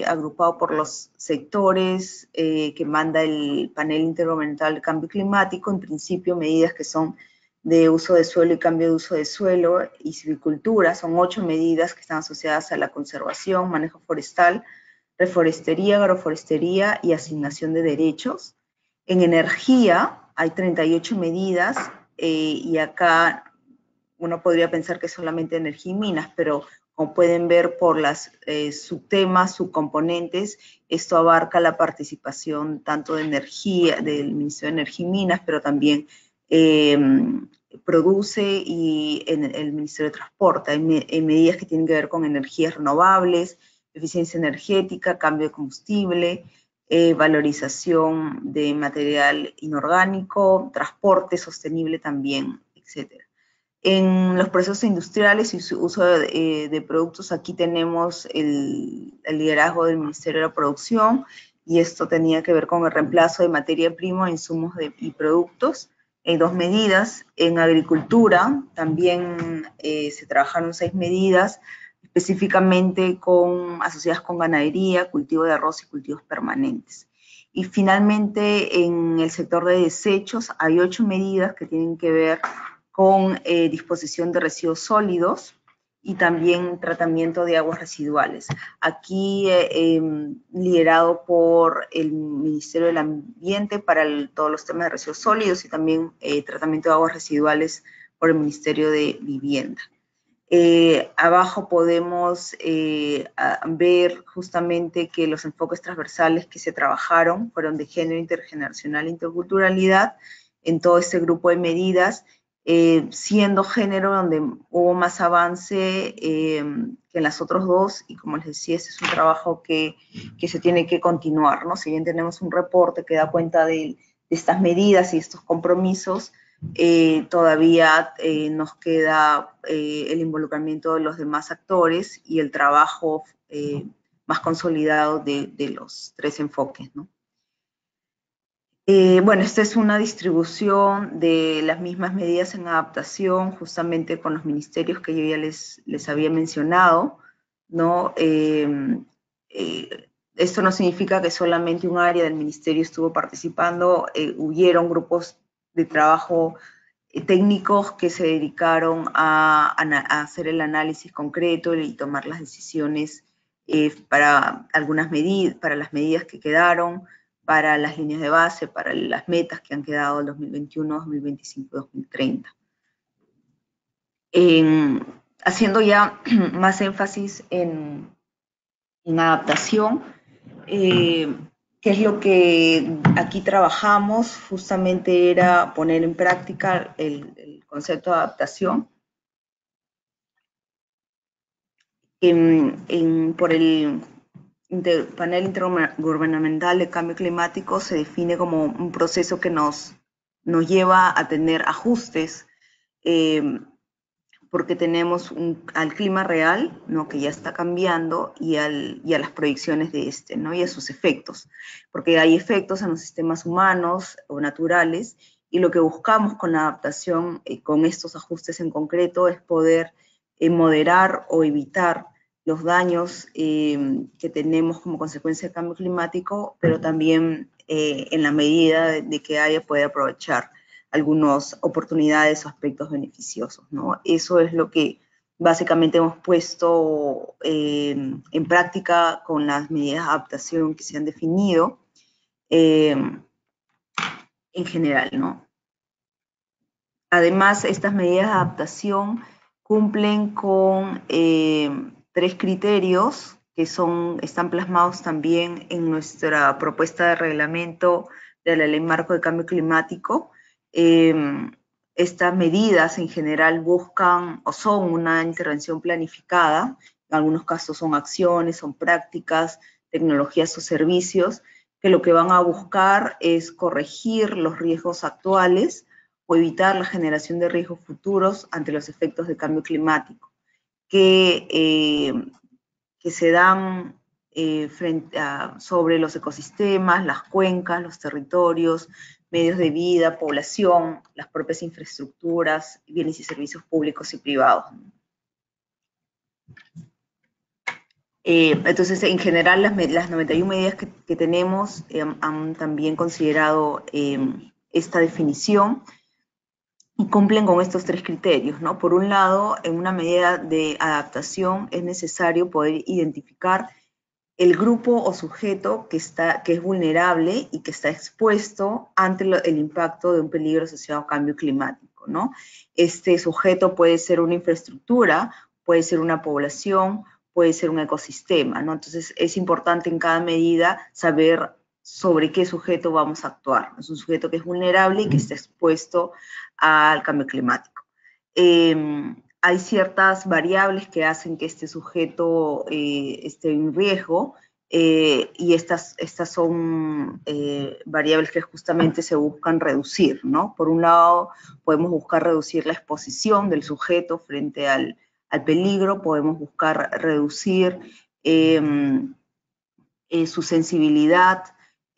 C: agrupado por los sectores que manda el Panel Intergubernamental de Cambio Climático, en principio medidas que son de uso de suelo y cambio de uso de suelo y silvicultura. Son 8 medidas que están asociadas a la conservación, manejo forestal, reforestería, agroforestería y asignación de derechos. En energía hay 38 medidas, y acá uno podría pensar que es solamente energía y minas, pero como pueden ver por las subtemas, subcomponentes, esto abarca la participación tanto de energía, del Ministerio de Energía y Minas, pero también produce y en el Ministerio de Transporte. Hay medidas que tienen que ver con energías renovables, eficiencia energética, cambio de combustible, valorización de material inorgánico, transporte sostenible también, etc. En los procesos industriales y su uso de productos, aquí tenemos el liderazgo del Ministerio de la Producción, y esto tenía que ver con el reemplazo de materia prima, insumos y productos. Hay 2 medidas. En agricultura también se trabajaron 6 medidas, específicamente asociadas con ganadería, cultivo de arroz y cultivos permanentes. Y finalmente, en el sector de desechos hay 8 medidas que tienen que ver con disposición de residuos sólidos y también tratamiento de aguas residuales. Aquí liderado por el Ministerio del Ambiente para todos los temas de residuos sólidos, y también tratamiento de aguas residuales por el Ministerio de Vivienda. Abajo podemos ver justamente que los enfoques transversales que se trabajaron fueron de género, intergeneracional e interculturalidad en todo este grupo de medidas, siendo género donde hubo más avance que en las otras 2, y como les decía, este es un trabajo que se tiene que continuar, ¿no? Si bien tenemos un reporte que da cuenta de estas medidas y estos compromisos, todavía nos queda el involucramiento de los demás actores y el trabajo más consolidado de los 3 enfoques, ¿no? Bueno, esta es una distribución de las mismas medidas en adaptación, justamente con los ministerios que yo ya les había mencionado, ¿no? Esto no significa que solamente un área del ministerio estuvo participando, hubieron grupos de trabajo técnicos que se dedicaron a hacer el análisis concreto y tomar las decisiones para algunas medidas, para las medidas que quedaron, para las líneas de base, para las metas que han quedado en 2021, 2025, 2030. Haciendo ya más énfasis en adaptación, ¿qué es lo que aquí trabajamos? Justamente era poner en práctica el concepto de adaptación. Por el panel intergubernamental de cambio climático se define como un proceso que nos lleva a tener ajustes, porque tenemos al clima real, ¿no?, que ya está cambiando, y a las proyecciones de este, ¿no?, y a sus efectos, porque hay efectos en los sistemas humanos o naturales, y lo que buscamos con la adaptación, con estos ajustes en concreto, es poder moderar o evitar los daños que tenemos como consecuencia del cambio climático, pero también en la medida de que haya, poder aprovechar algunas oportunidades o aspectos beneficiosos, ¿no? Eso es lo que básicamente hemos puesto en práctica con las medidas de adaptación que se han definido en general, ¿no? Además, estas medidas de adaptación cumplen con 3 criterios que están plasmados también en nuestra propuesta de reglamento de la Ley Marco de Cambio Climático. Estas medidas en general buscan o son una intervención planificada, en algunos casos son acciones, son prácticas, tecnologías o servicios, que lo que van a buscar es corregir los riesgos actuales o evitar la generación de riesgos futuros ante los efectos del cambio climático, que se dan sobre los ecosistemas, las cuencas, los territorios, medios de vida, población, las propias infraestructuras, bienes y servicios públicos y privados. Entonces, en general, las 91 medidas que tenemos han también considerado esta definición y cumplen con estos 3 criterios, ¿no? Por un lado, en una medida de adaptación es necesario poder identificar el grupo o sujeto que es vulnerable y que está expuesto ante el impacto de un peligro asociado al cambio climático, ¿no? Este sujeto puede ser una infraestructura, puede ser una población, puede ser un ecosistema, ¿no? Entonces, es importante en cada medida saber sobre qué sujeto vamos a actuar. Es un sujeto que es vulnerable y que está expuesto al cambio climático. Hay ciertas variables que hacen que este sujeto esté en riesgo, y estas son variables que justamente se buscan reducir, ¿no? Por un lado, podemos buscar reducir la exposición del sujeto frente al peligro, podemos buscar reducir su sensibilidad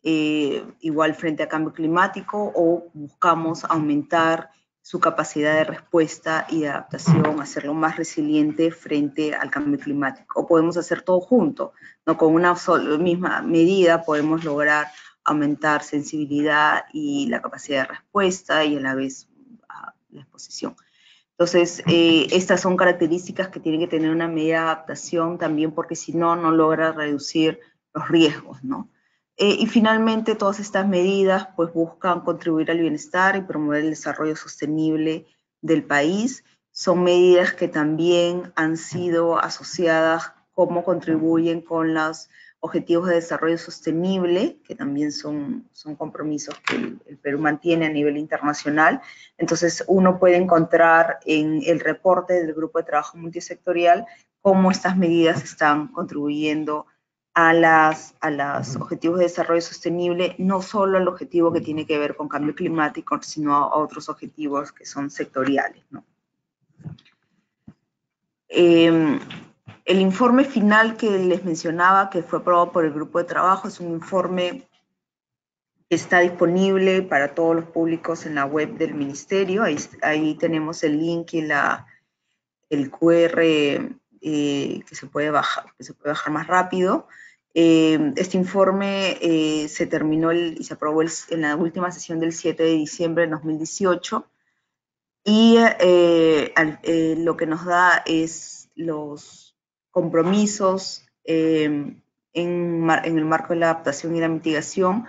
C: igual frente a cambio climático, o buscamos aumentar su capacidad de respuesta y de adaptación, hacerlo más resiliente frente al cambio climático. O podemos hacer todo junto, ¿no? Con una misma medida podemos lograr aumentar sensibilidad y la capacidad de respuesta y a la vez la exposición. Entonces, estas son características que tienen que tener una medida de adaptación también, porque si no, no logra reducir los riesgos, ¿no? Y finalmente, todas estas medidas pues buscan contribuir al bienestar y promover el desarrollo sostenible del país. Son medidas que también han sido asociadas cómo contribuyen con los objetivos de desarrollo sostenible, que también son compromisos que el Perú mantiene a nivel internacional. Entonces, uno puede encontrar en el reporte del Grupo de Trabajo Multisectorial cómo estas medidas están contribuyendo a los objetivos de desarrollo sostenible, no solo al objetivo que tiene que ver con cambio climático, sino a otros objetivos que son sectoriales, ¿no? El informe final que les mencionaba, que fue aprobado por el grupo de trabajo, es un informe que está disponible para todos los públicos en la web del ministerio. Ahí tenemos el link y el QR que se puede bajar más rápido. Este informe se terminó y se aprobó en la última sesión del 7 de diciembre de 2018, y lo que nos da es los compromisos en el marco de la adaptación y la mitigación,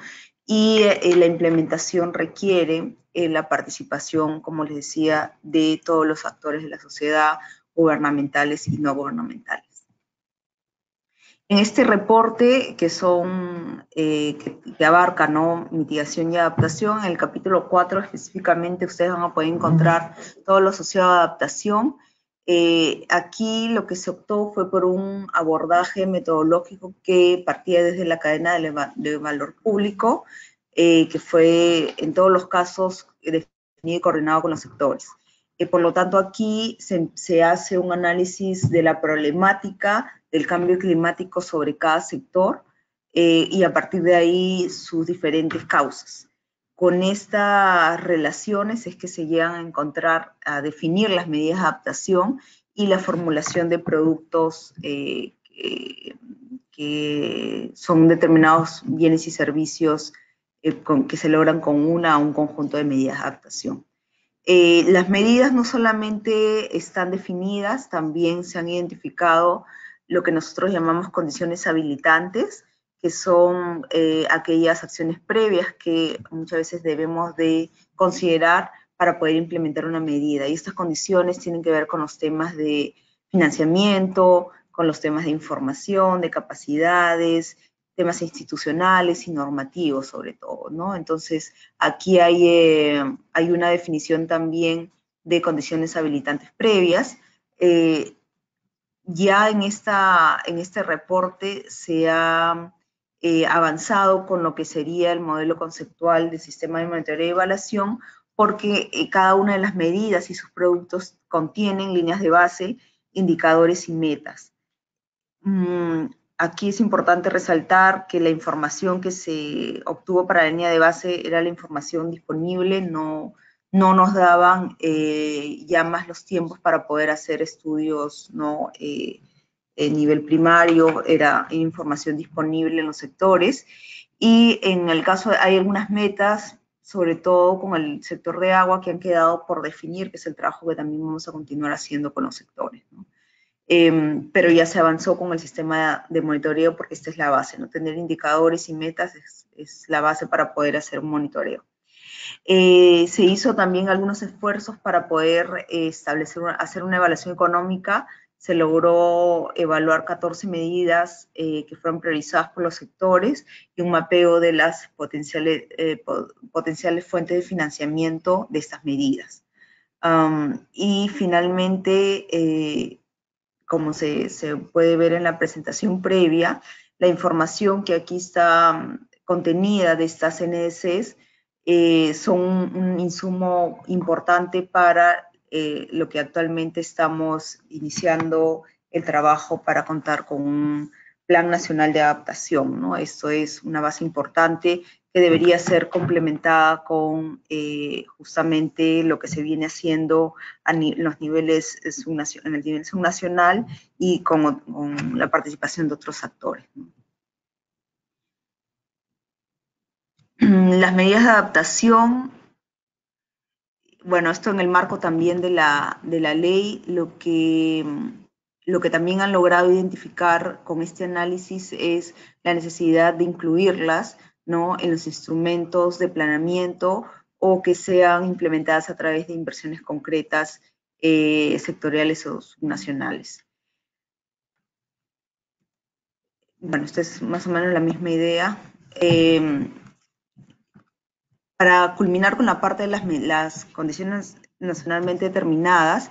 C: y la implementación requiere la participación, como les decía, de todos los actores de la sociedad, gubernamentales y no gubernamentales. En este reporte, que abarca, ¿no?, mitigación y adaptación, en el capítulo 4 específicamente ustedes van a poder encontrar todo lo asociado a adaptación. Aquí lo que se optó fue por un abordaje metodológico que partía desde la cadena de valor público, que fue en todos los casos definido y coordinado con los sectores. Por lo tanto, aquí se hace un análisis de la problemática del cambio climático sobre cada sector, y a partir de ahí sus diferentes causas. Con estas relaciones es que se llegan a definir las medidas de adaptación y la formulación de productos que son determinados bienes y servicios que se logran con un conjunto de medidas de adaptación. Las medidas no solamente están definidas, también se han identificado lo que nosotros llamamos condiciones habilitantes, que son aquellas acciones previas que muchas veces debemos de considerar para poder implementar una medida. Y estas condiciones tienen que ver con los temas de financiamiento, con los temas de información, de capacidades, temas institucionales y normativos sobre todo, ¿no? Entonces, aquí hay una definición también de condiciones habilitantes previas. Ya en este reporte se ha avanzado con lo que sería el modelo conceptual del sistema de monitoreo y evaluación, porque cada una de las medidas y sus productos contienen líneas de base, indicadores y metas. Aquí es importante resaltar que la información que se obtuvo para la línea de base era la información disponible, no nos daban ya más los tiempos para poder hacer estudios, ¿no? En nivel primario, era información disponible en los sectores. Y en el caso, hay algunas metas, sobre todo con el sector de agua, que han quedado por definir, que es el trabajo que también vamos a continuar haciendo con los sectores, ¿no? Pero ya se avanzó con el sistema de monitoreo, porque esta es la base, ¿no? Tener indicadores y metas es la base para poder hacer un monitoreo. Se hizo también algunos esfuerzos para poder hacer una evaluación económica se logró evaluar 14 medidas que fueron priorizadas por los sectores y un mapeo de las potenciales fuentes de financiamiento de estas medidas. Y finalmente, como se puede ver en la presentación previa, la información que aquí está contenida de estas NDCs son un insumo importante para lo que actualmente estamos iniciando el trabajo para contar con un Plan Nacional de Adaptación, ¿no? Esto es una base importante que debería ser complementada con justamente lo que se viene haciendo en los niveles en el nivel subnacional y con la participación de otros actores, ¿no? Las medidas de adaptación, bueno, esto en el marco también de la ley, lo que también han logrado identificar con este análisis es la necesidad de incluirlas, ¿no?, en los instrumentos de planeamiento o que sean implementadas a través de inversiones concretas sectoriales o subnacionales. Bueno, esta es más o menos la misma idea. Para culminar con la parte de las condiciones nacionalmente determinadas,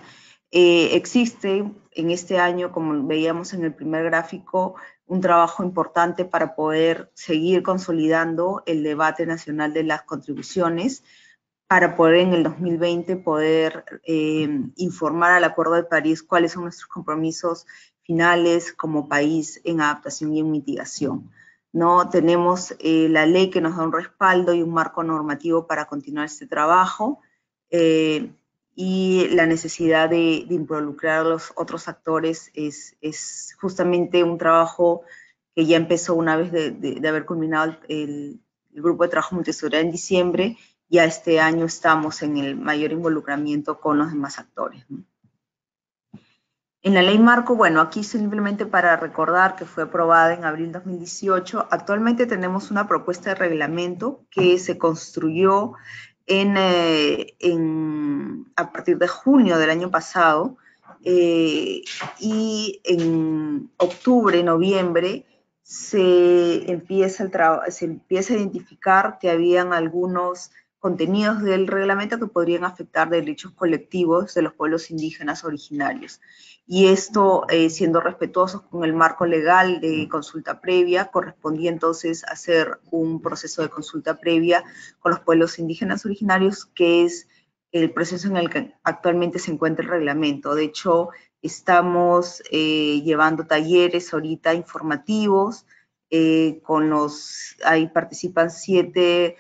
C: existe en este año, como veíamos en el primer gráfico, un trabajo importante para poder seguir consolidando el debate nacional de las contribuciones, para poder en el 2020 poder informar al Acuerdo de París cuáles son nuestros compromisos finales como país en adaptación y en mitigación, ¿no? Tenemos la ley que nos da un respaldo y un marco normativo para continuar este trabajo y la necesidad de involucrar a los otros actores es justamente un trabajo que ya empezó una vez de haber culminado el grupo de trabajo multisectorial en diciembre. Ya este año estamos en el mayor involucramiento con los demás actores, ¿no? En la ley marco, bueno, aquí simplemente para recordar que fue aprobada en abril de 2018, actualmente tenemos una propuesta de reglamento que se construyó a partir de junio del año pasado y en octubre, noviembre, se empieza a identificar que habían algunos contenidos del reglamento que podrían afectar derechos colectivos de los pueblos indígenas originarios. Y esto, siendo respetuosos con el marco legal de consulta previa, correspondía entonces hacer un proceso de consulta previa con los pueblos indígenas originarios, que es el proceso en el que actualmente se encuentra el reglamento. De hecho, estamos llevando talleres ahorita informativos, ahí participan 7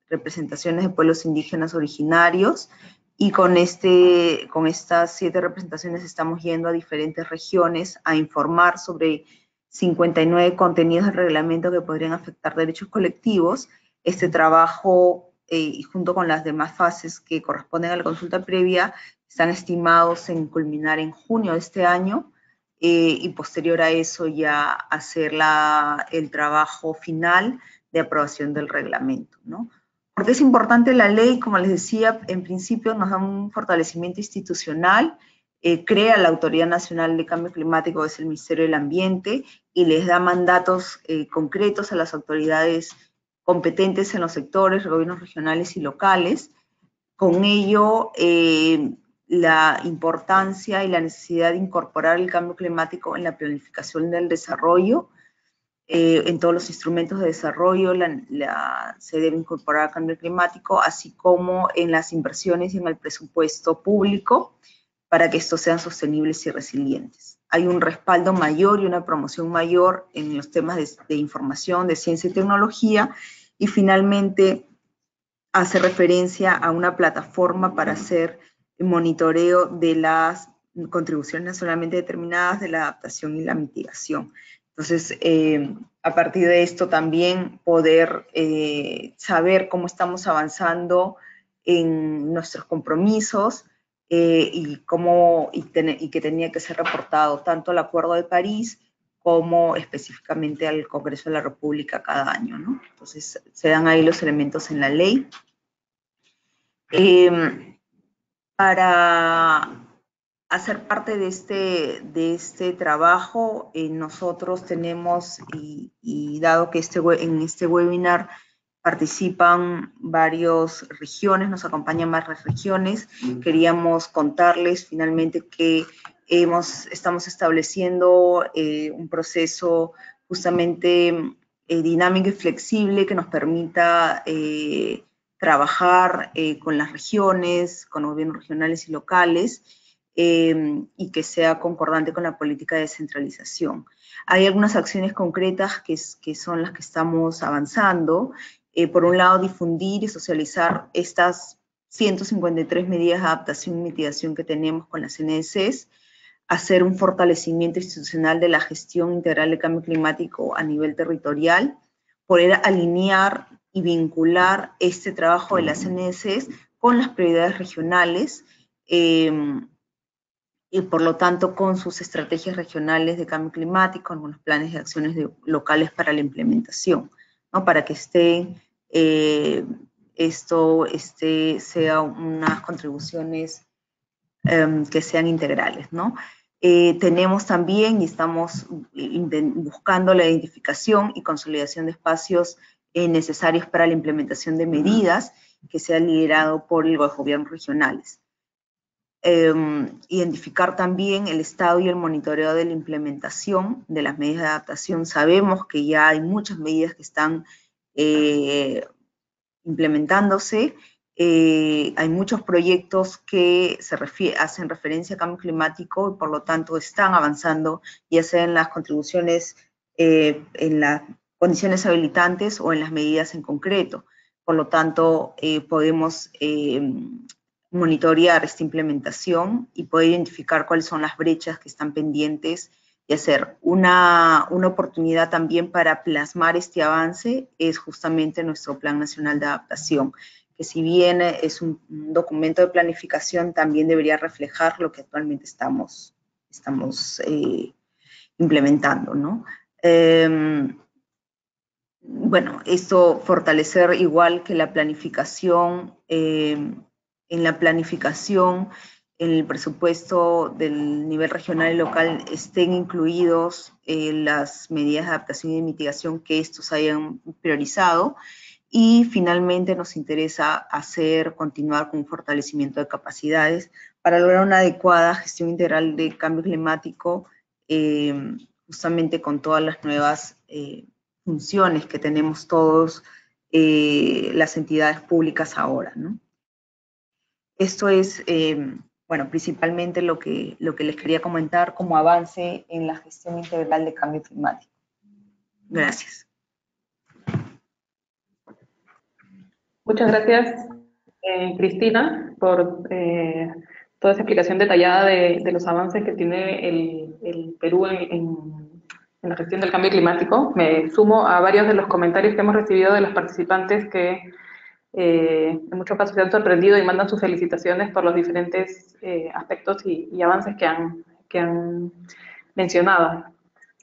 C: representaciones de pueblos indígenas originarios, y con estas 7 representaciones estamos yendo a diferentes regiones a informar sobre 59 contenidos del reglamento que podrían afectar derechos colectivos. Este trabajo, y junto con las demás fases que corresponden a la consulta previa, están estimados en culminar en junio de este año, y posterior a eso ya hacer el trabajo final de aprobación del reglamento, ¿no? ¿Por qué es importante la ley? Como les decía, en principio nos da un fortalecimiento institucional, crea la Autoridad Nacional de Cambio Climático, que es el Ministerio del Ambiente, y les da mandatos concretos a las autoridades competentes en los sectores, gobiernos regionales y locales. Con ello, la importancia y la necesidad de incorporar el cambio climático en la planificación del desarrollo, en todos los instrumentos de desarrollo se debe incorporar el cambio climático, así como en las inversiones y en el presupuesto público, para que estos sean sostenibles y resilientes. Hay un respaldo mayor y una promoción mayor en los temas de información, de ciencia y tecnología, y finalmente hace referencia a una plataforma para hacer monitoreo de las contribuciones nacionalmente determinadas, de la adaptación y la mitigación. Entonces, a partir de esto también poder saber cómo estamos avanzando en nuestros compromisos y que tenía que ser reportado tanto al Acuerdo de París como específicamente al Congreso de la República cada año, ¿no? Entonces, se dan ahí los elementos en la ley. hacer parte de este trabajo, nosotros tenemos, y dado que en este webinar participan varias regiones, nos acompañan varias regiones, queríamos contarles finalmente que estamos estableciendo un proceso justamente dinámico y flexible que nos permita trabajar con las regiones, con los gobiernos regionales y locales, y que sea concordante con la política de descentralización. Hay algunas acciones concretas que son las que estamos avanzando. Por un lado, difundir y socializar estas 153 medidas de adaptación y mitigación que tenemos con las NDCs, hacer un fortalecimiento institucional de la gestión integral del cambio climático a nivel territorial, poder alinear y vincular este trabajo de las NDCs con las prioridades regionales, y por lo tanto con sus estrategias regionales de cambio climático, con los planes de acciones locales para la implementación, ¿no? Para que esto sea unas contribuciones que sean integrales, ¿no? Tenemos también y estamos buscando la identificación y consolidación de espacios necesarios para la implementación de medidas que sea liderado por los gobiernos regionales. Identificar también el estado y el monitoreo de la implementación de las medidas de adaptación. Sabemos que ya hay muchas medidas que están implementándose. Hay muchos proyectos que hacen referencia a cambio climático y por lo tanto están avanzando, ya sea en las contribuciones, en las condiciones habilitantes o en las medidas en concreto. Por lo tanto, podemos monitorear esta implementación y poder identificar cuáles son las brechas que están pendientes y hacer una oportunidad también para plasmar este avance es justamente nuestro Plan Nacional de Adaptación, que si bien es un documento de planificación, también debería reflejar lo que actualmente estamos implementando, ¿no? Bueno, esto fortalecer igual que la planificación, en la planificación, en el presupuesto del nivel regional y local estén incluidos las medidas de adaptación y de mitigación que estos hayan priorizado. Y finalmente nos interesa continuar con un fortalecimiento de capacidades para lograr una adecuada gestión integral del cambio climático, justamente con todas las nuevas funciones que tenemos todos las entidades públicas ahora, ¿no? Esto es, bueno, principalmente lo que les quería comentar como avance en la gestión integral de cambio climático. Gracias.
A: Muchas gracias, Cristina, por toda esa explicación detallada de los avances que tiene el Perú en la gestión del cambio climático. Me sumo a varios de los comentarios que hemos recibido de los participantes que en muchos casos se han sorprendido y mandan sus felicitaciones por los diferentes aspectos y avances que han mencionado.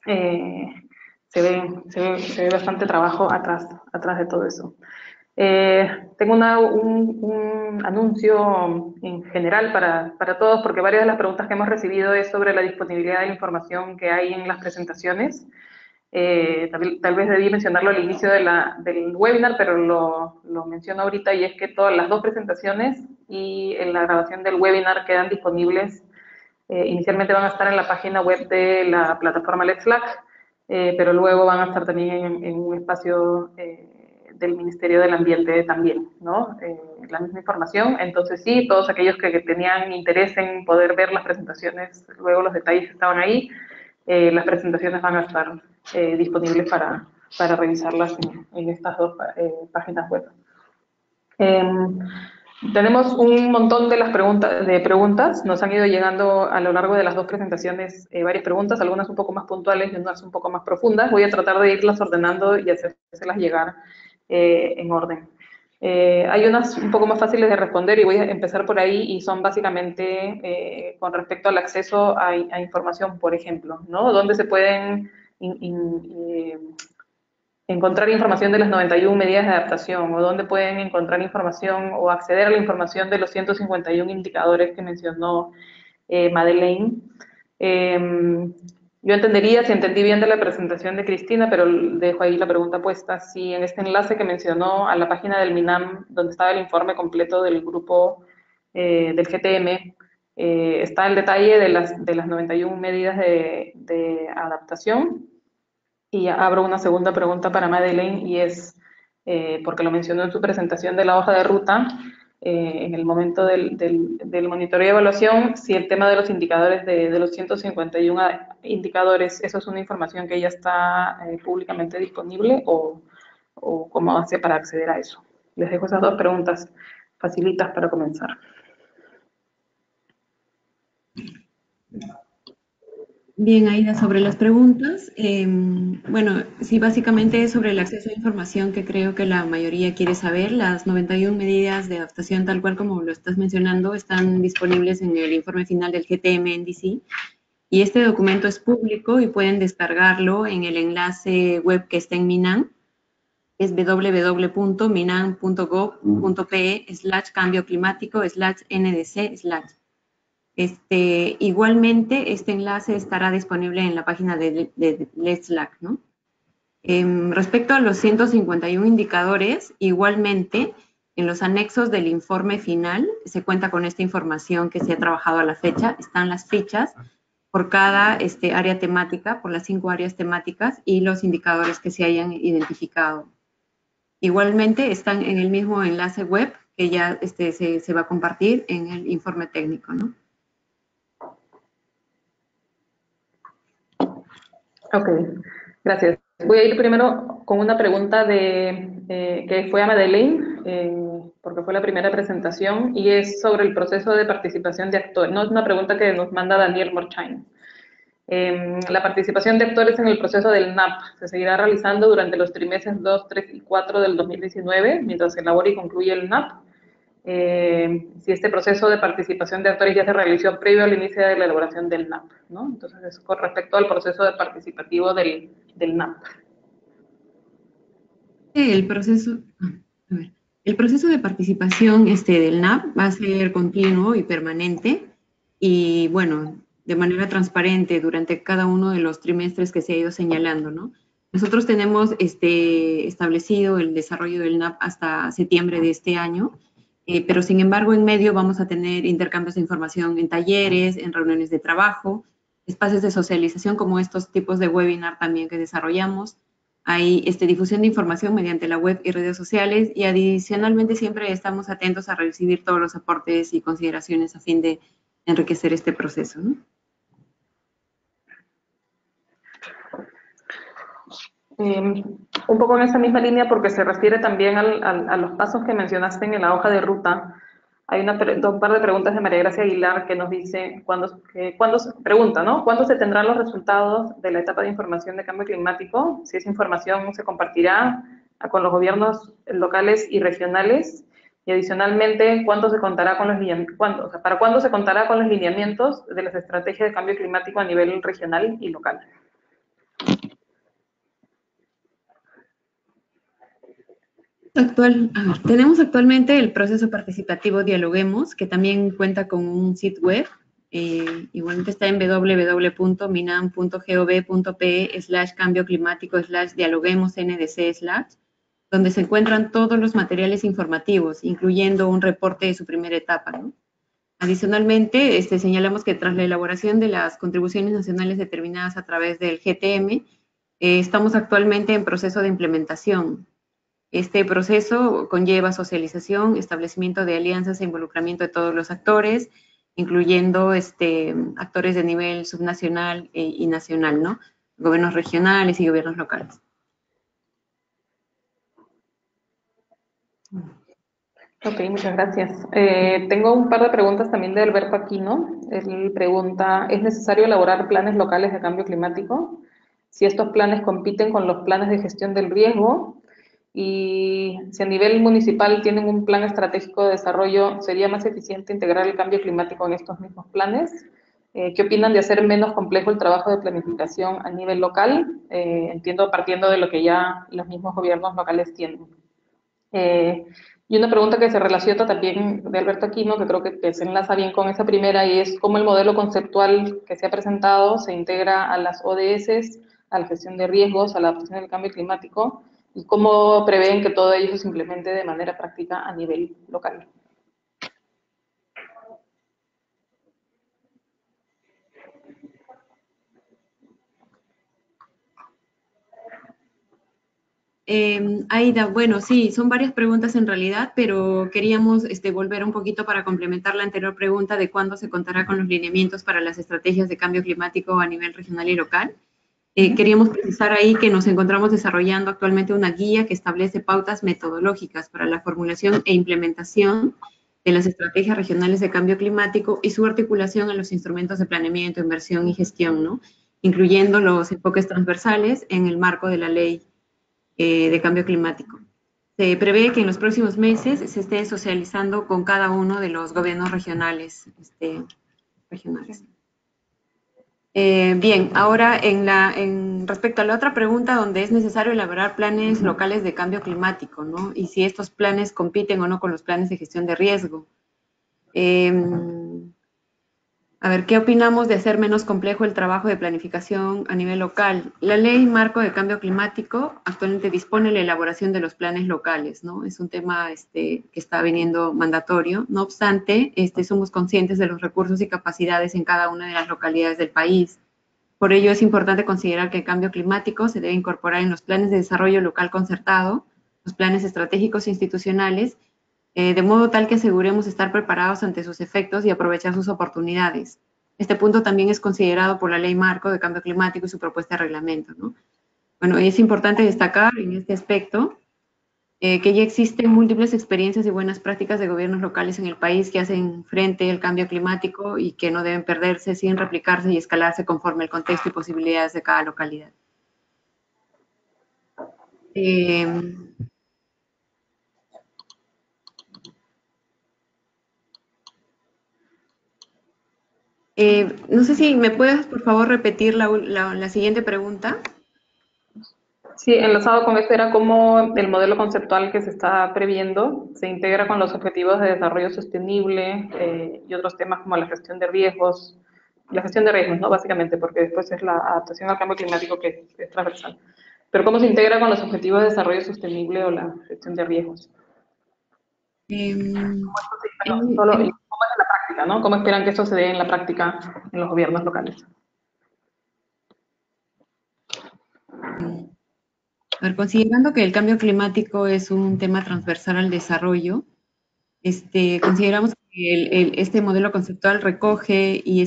A: Se ve bastante trabajo atrás de todo eso. Tengo un anuncio en general para todos, porque varias de las preguntas que hemos recibido es sobre la disponibilidad de la información que hay en las presentaciones. Tal vez debí mencionarlo al inicio del webinar, pero lo menciono ahorita, y es que todas las dos presentaciones y en la grabación del webinar quedan disponibles. Inicialmente van a estar en la página web de la plataforma Let's Slack, pero luego van a estar también en un espacio del Ministerio del Ambiente también, ¿no? La misma información. Entonces sí, todos aquellos que tenían interés en poder ver las presentaciones, luego los detalles que estaban ahí, las presentaciones van a estar disponibles para revisarlas en estas dos páginas web. Tenemos un montón de preguntas, nos han ido llegando a lo largo de las dos presentaciones varias preguntas, algunas un poco más puntuales y otras un poco más profundas. Voy a tratar de irlas ordenando y hacérselas llegar en orden. Hay unas un poco más fáciles de responder y voy a empezar por ahí, y son básicamente con respecto al acceso a información, por ejemplo, ¿no? ¿Dónde se pueden encontrar información de las 91 medidas de adaptación, o dónde pueden encontrar información o acceder a la información de los 151 indicadores que mencionó Madeleine. Yo entendería, si entendí bien de la presentación de Cristina, pero dejo ahí la pregunta puesta, si en este enlace que mencionó a la página del MINAM, donde estaba el informe completo del grupo del GTM, está el detalle de las 91 medidas de adaptación. Y abro una segunda pregunta para Madeleine, y es, porque lo mencionó en su presentación de la hoja de ruta, en el momento del monitoreo y evaluación, si el tema de los indicadores, de los 151 indicadores, eso es una información que ya está públicamente disponible, o cómo hace para acceder a eso. Les dejo esas dos preguntas facilitas para comenzar.
B: Bien, Aida, sobre las preguntas, bueno, sí, básicamente es sobre el acceso a información que creo que la mayoría quiere saber. Las 91 medidas de adaptación, tal cual como lo estás mencionando, están disponibles en el informe final del GTM-NDC, y este documento es público y pueden descargarlo en el enlace web que está en MINAM, es www.minam.gov.pe/cambio climático/NDC/. Igualmente, este enlace estará disponible en la página de Let's LAC, ¿no? Respecto a los 151 indicadores, igualmente, en los anexos del informe final se cuenta con esta información que se ha trabajado a la fecha. Están las fichas por cada área temática, por las 5 áreas temáticas, y los indicadores que se hayan identificado. Igualmente, están en el mismo enlace web que ya se va a compartir en el informe técnico, ¿no?
A: Ok, gracias. Voy a ir primero con una pregunta que fue a Madeleine, porque fue la primera presentación, y es sobre el proceso de participación de actores. No, es una pregunta que nos manda Daniel Morchain. La participación de actores en el proceso del NAP se seguirá realizando durante los trimestres 2, 3 y 4 del 2019, mientras se elabora y concluye el NAP. Si este proceso de participación de actores ya se realizó previo al inicio de la elaboración del NAP, ¿no? Entonces, es con respecto al proceso de participativo del NAP.
B: El proceso de participación del NAP va a ser continuo y permanente, y bueno, de manera transparente durante cada uno de los trimestres que se ha ido señalando, ¿no? Nosotros tenemos establecido el desarrollo del NAP hasta septiembre de este año, pero sin embargo en medio vamos a tener intercambios de información en talleres, en reuniones de trabajo, espacios de socialización como estos tipos de webinar también que desarrollamos. Hay difusión de información mediante la web y redes sociales, y adicionalmente siempre estamos atentos a recibir todos los aportes y consideraciones a fin de enriquecer este proceso, ¿no?
A: Un poco en esa misma línea, porque se refiere también a los pasos que mencionaste en la hoja de ruta. Hay un par de preguntas de María Gracia Aguilar que nos dice, pregunta, ¿no? ¿Cuándo se tendrán los resultados de la etapa de información de cambio climático? Si esa información se compartirá con los gobiernos locales y regionales, y adicionalmente, ¿cuándo se contará con ¿para cuándo se contará con los lineamientos de las estrategias de cambio climático a nivel regional y local?
B: Tenemos actualmente el proceso participativo Dialoguemos, que también cuenta con un sitio web. Igualmente está en www.minam.gov.pe/cambio climático/dialoguemos/NDC/, donde se encuentran todos los materiales informativos, incluyendo un reporte de su primera etapa, ¿no? Adicionalmente, señalamos que tras la elaboración de las contribuciones nacionales determinadas a través del GTM, estamos actualmente en proceso de implementación. Este proceso conlleva socialización, establecimiento de alianzas e involucramiento de todos los actores, incluyendo actores de nivel subnacional y nacional, ¿no? Gobiernos regionales y gobiernos locales.
A: Ok, muchas gracias. Tengo un par de preguntas también de Alberto Aquino. Él pregunta, ¿es necesario elaborar planes locales de cambio climático? Si estos planes compiten con los planes de gestión del riesgo, y si a nivel municipal tienen un plan estratégico de desarrollo, ¿sería más eficiente integrar el cambio climático en estos mismos planes? ¿Qué opinan de hacer menos complejo el trabajo de planificación a nivel local? Entiendo, partiendo de lo que ya los mismos gobiernos locales tienen. Y una pregunta que se relaciona también de Alberto Aquino, que creo que se enlaza bien con esa primera, y es cómo el modelo conceptual que se ha presentado se integra a las ODS, a la gestión de riesgos, a la adaptación del cambio climático, y cómo prevén que todo ello se implemente de manera práctica a nivel local.
B: Aida, bueno, sí, son varias preguntas en realidad, pero queríamos volver un poquito para complementar la anterior pregunta de cuándo se contará con los lineamientos para las estrategias de cambio climático a nivel regional y local. Queríamos precisar ahí que nos encontramos desarrollando actualmente una guía que establece pautas metodológicas para la formulación e implementación de las estrategias regionales de cambio climático y su articulación en los instrumentos de planeamiento, inversión y gestión, ¿no? Incluyendo los enfoques transversales en el marco de la ley de cambio climático. Se prevé que en los próximos meses se esté socializando con cada uno de los gobiernos regionales. Bien, ahora respecto a la otra pregunta donde es necesario elaborar planes locales de cambio climático, ¿no? Y si estos planes compiten o no con los planes de gestión de riesgo. A ver, ¿qué opinamos de hacer menos complejo el trabajo de planificación a nivel local? La ley marco de cambio climático actualmente dispone la elaboración de los planes locales, ¿no? Es un tema que está viniendo mandatorio. No obstante, somos conscientes de los recursos y capacidades en cada una de las localidades del país. Por ello es importante considerar que el cambio climático se debe incorporar en los planes de desarrollo local concertado, los planes estratégicos institucionales, de modo tal que aseguremos estar preparados ante sus efectos y aprovechar sus oportunidades. Este punto también es considerado por la Ley Marco de Cambio Climático y su propuesta de reglamento, ¿no? Bueno, y es importante destacar en este aspecto que ya existen múltiples experiencias y buenas prácticas de gobiernos locales en el país que hacen frente al cambio climático y que no deben perderse sin replicarse y escalarse conforme el contexto y posibilidades de cada localidad. No sé si me puedes, por favor, repetir la siguiente pregunta.
A: Sí, enlazado con esto era cómo el modelo conceptual que se está previendo se integra con los objetivos de desarrollo sostenible y otros temas como la gestión de riesgos, ¿no? Básicamente, porque después es la adaptación al cambio climático que es transversal. Pero cómo se integra con los objetivos de desarrollo sostenible o la gestión de riesgos. Y cómo es en la práctica, ¿no? ¿Cómo esperan que eso se dé en la práctica en los gobiernos locales?
B: A ver, considerando que el cambio climático es un tema transversal al desarrollo, consideramos que este modelo conceptual recoge y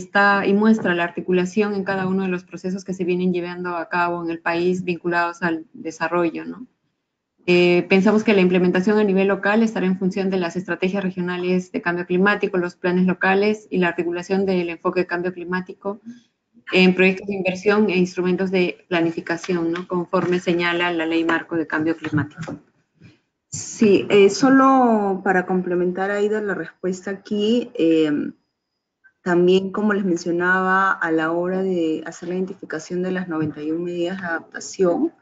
B: muestra la articulación en cada uno de los procesos que se vienen llevando a cabo en el país vinculados al desarrollo, ¿no? Pensamos que la implementación a nivel local estará en función de las estrategias regionales de cambio climático, los planes locales y la articulación del enfoque de cambio climático en proyectos de inversión e instrumentos de planificación, ¿no? Conforme señala la Ley Marco de Cambio Climático.
C: Sí, solo para complementar, Aida, la respuesta aquí, también como les mencionaba, a la hora de hacer la identificación de las 91 medidas de adaptación,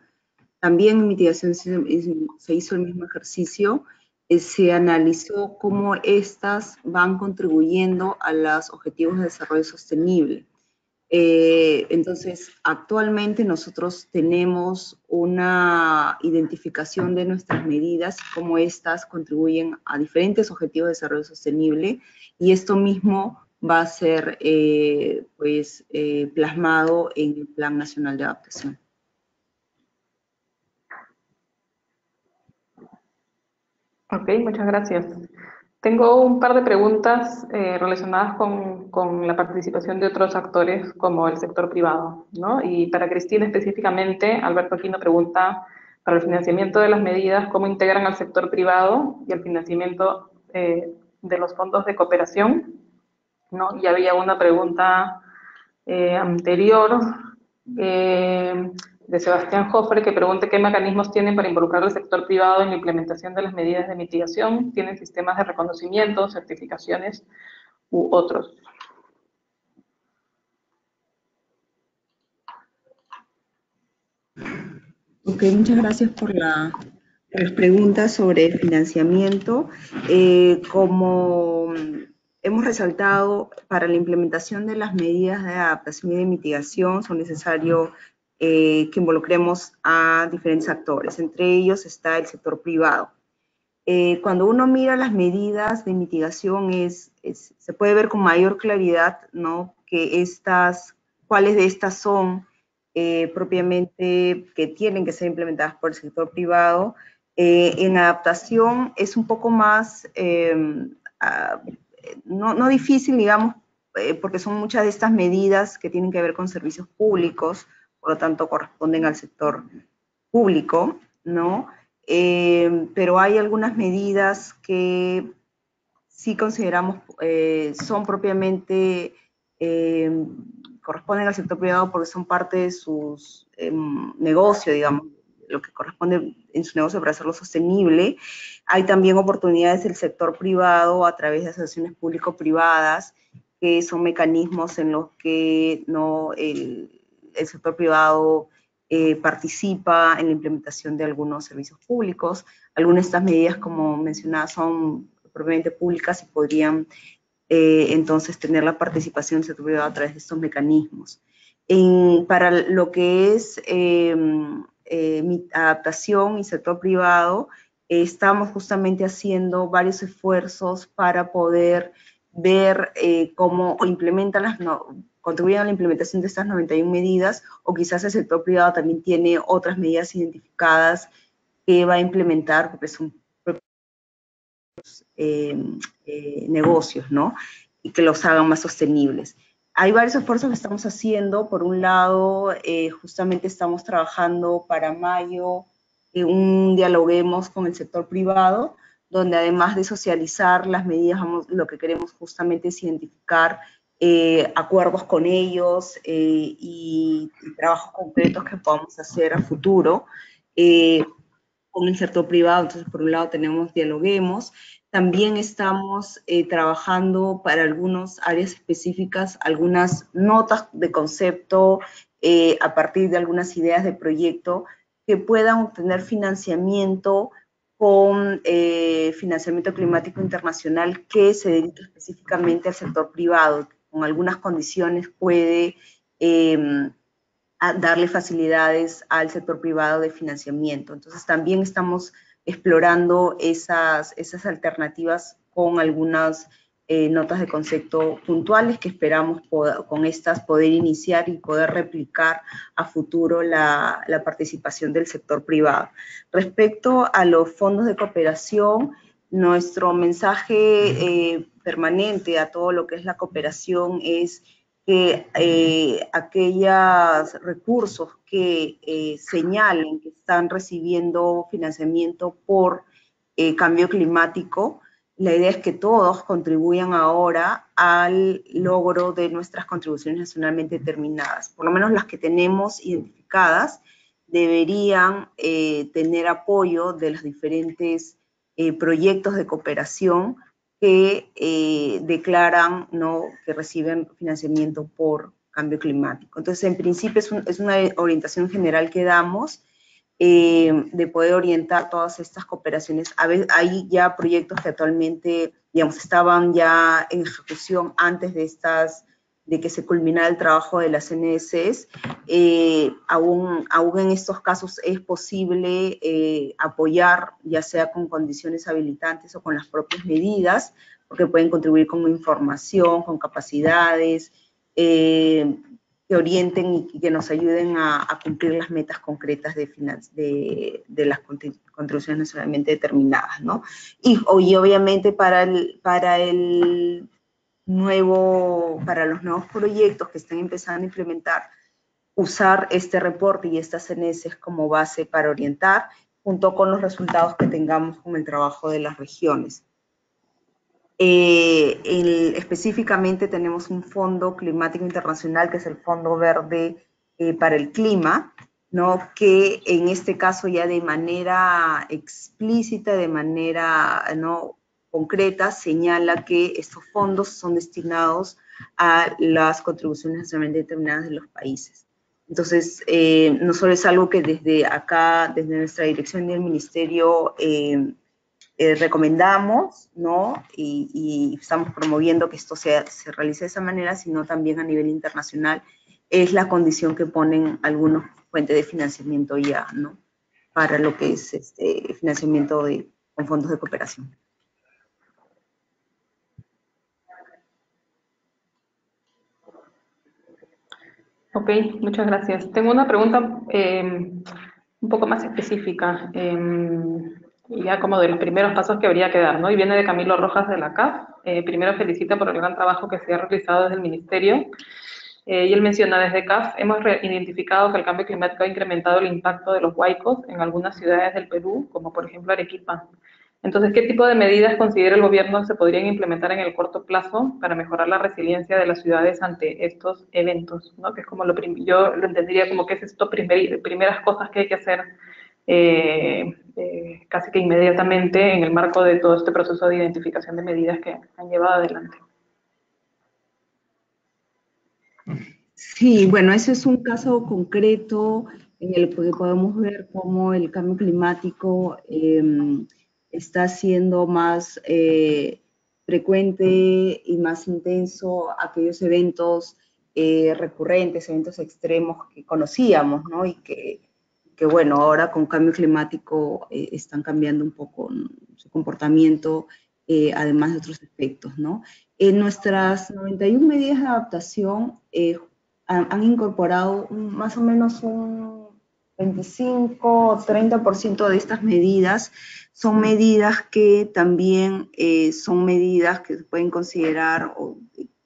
C: también en mitigación se hizo el mismo ejercicio, se analizó cómo estas van contribuyendo a los objetivos de desarrollo sostenible. Entonces, actualmente nosotros tenemos una identificación de nuestras medidas, cómo estas contribuyen a diferentes objetivos de desarrollo sostenible, y esto mismo va a ser plasmado en el Plan Nacional de Adaptación.
A: Ok, muchas gracias. Tengo un par de preguntas relacionadas con la participación de otros actores como el sector privado, ¿no? Y para Cristina específicamente, Alberto Aquino pregunta para el financiamiento de las medidas, ¿cómo integran al sector privado y el financiamiento de los fondos de cooperación? ¿No? Y había una pregunta anterior de Sebastián Jofre, que pregunta qué mecanismos tienen para involucrar al sector privado en la implementación de las medidas de mitigación, tienen sistemas de reconocimiento, certificaciones u otros.
C: Ok, muchas gracias por la Las preguntas sobre financiamiento, como hemos resaltado, para la implementación de las medidas de adaptación y de mitigación son necesarios que involucremos a diferentes actores, entre ellos está el sector privado. Cuando uno mira las medidas de mitigación se puede ver con mayor claridad, ¿no?, que cuáles de estas son propiamente que tienen que ser implementadas por el sector privado. En adaptación es un poco más, no difícil, digamos, porque son muchas de estas medidas que tienen que ver con servicios públicos, por lo tanto corresponden al sector público, ¿no? Pero hay algunas medidas que sí consideramos son propiamente, corresponden al sector privado porque son parte de sus negocios, digamos, lo que corresponde en su negocio para hacerlo sostenible. Hay también oportunidades del sector privado a través de asociaciones público-privadas, que son mecanismos en los que no, el sector privado participa en la implementación de algunos servicios públicos. Algunas de estas medidas, como mencionaba, son propiamente públicas y podrían entonces tener la participación del sector privado a través de estos mecanismos. Para lo que es adaptación y sector privado, estamos justamente haciendo varios esfuerzos para poder ver cómo contribuyen a la implementación de estas 91 medidas, o quizás el sector privado también tiene otras medidas identificadas que va a implementar, porque son negocios, ¿no?, y que los hagan más sostenibles. Hay varios esfuerzos que estamos haciendo. Por un lado, justamente estamos trabajando para mayo un dialoguemos con el sector privado, donde además de socializar las medidas, lo que queremos justamente es identificar acuerdos con ellos y trabajos concretos que podamos hacer a futuro con el sector privado. Entonces, por un lado tenemos dialoguemos. También estamos trabajando para algunas áreas específicas, algunas notas de concepto a partir de algunas ideas de proyecto que puedan obtener financiamiento con financiamiento climático internacional que se dedique específicamente al sector privado. Con algunas condiciones puede darle facilidades al sector privado de financiamiento. Entonces también estamos explorando esas alternativas con algunas notas de concepto puntuales que esperamos con estas poder iniciar y poder replicar a futuro la participación del sector privado. Respecto a los fondos de cooperación, nuestro mensaje permanente a todo lo que es la cooperación es que aquellos recursos que señalen que están recibiendo financiamiento por cambio climático, la idea es que todos contribuyan ahora al logro de nuestras contribuciones nacionalmente determinadas. Por lo menos las que tenemos identificadas deberían tener apoyo de los diferentes proyectos de cooperación que declaran, ¿no?, que reciben financiamiento por cambio climático. Entonces, en principio es una orientación general que damos de poder orientar todas estas cooperaciones. A veces hay ya proyectos que actualmente, digamos, estaban ya en ejecución antes de que se culminara el trabajo de las CNSs. Aún en estos casos es posible apoyar, ya sea con condiciones habilitantes o con las propias medidas, porque pueden contribuir con información, con capacidades, que orienten y que nos ayuden a cumplir las metas concretas de las contribuciones nacionalmente determinadas, ¿no? Y obviamente para los nuevos proyectos que están empezando a implementar, usar este reporte y estas CNS como base para orientar, junto con los resultados que tengamos con el trabajo de las regiones. Específicamente tenemos un fondo climático internacional, que es el Fondo Verde para el Clima, ¿no?, que en este caso ya de manera explícita, de manera, ¿no?, concreta, señala que estos fondos son destinados a las contribuciones nacionalmente determinadas de los países. Entonces, no solo es algo que desde acá, desde nuestra dirección del ministerio, recomendamos, ¿no? Y estamos promoviendo que esto se realice de esa manera, sino también a nivel internacional. Es la condición que ponen algunos fuentes de financiamiento ya, ¿no? Para lo que es financiamiento con fondos de cooperación.
A: Ok, muchas gracias. Tengo una pregunta un poco más específica, ya como de los primeros pasos que habría que dar, ¿no? Y viene de Camilo Rojas de la CAF. Primero felicita por el gran trabajo que se ha realizado desde el Ministerio. Y él menciona, desde CAF hemos identificado que el cambio climático ha incrementado el impacto de los huaicos en algunas ciudades del Perú, como por ejemplo Arequipa. Entonces, ¿qué tipo de medidas considera el gobierno se podrían implementar en el corto plazo para mejorar la resiliencia de las ciudades ante estos eventos? ¿No? Que es como yo lo entendería como que es esto primeras cosas que hay que hacer casi que inmediatamente en el marco de todo este proceso de identificación de medidas que han llevado adelante.
C: Sí, bueno, ese es un caso concreto en el que podemos ver cómo el cambio climático está siendo más frecuente y más intenso aquellos eventos recurrentes, eventos extremos que conocíamos, ¿no? Y que bueno, ahora con cambio climático están cambiando un poco su comportamiento, además de otros aspectos, ¿no? En nuestras 91 medidas de adaptación han incorporado más o menos un 25 o 30% de estas medidas. Son medidas que también son medidas que se pueden considerar o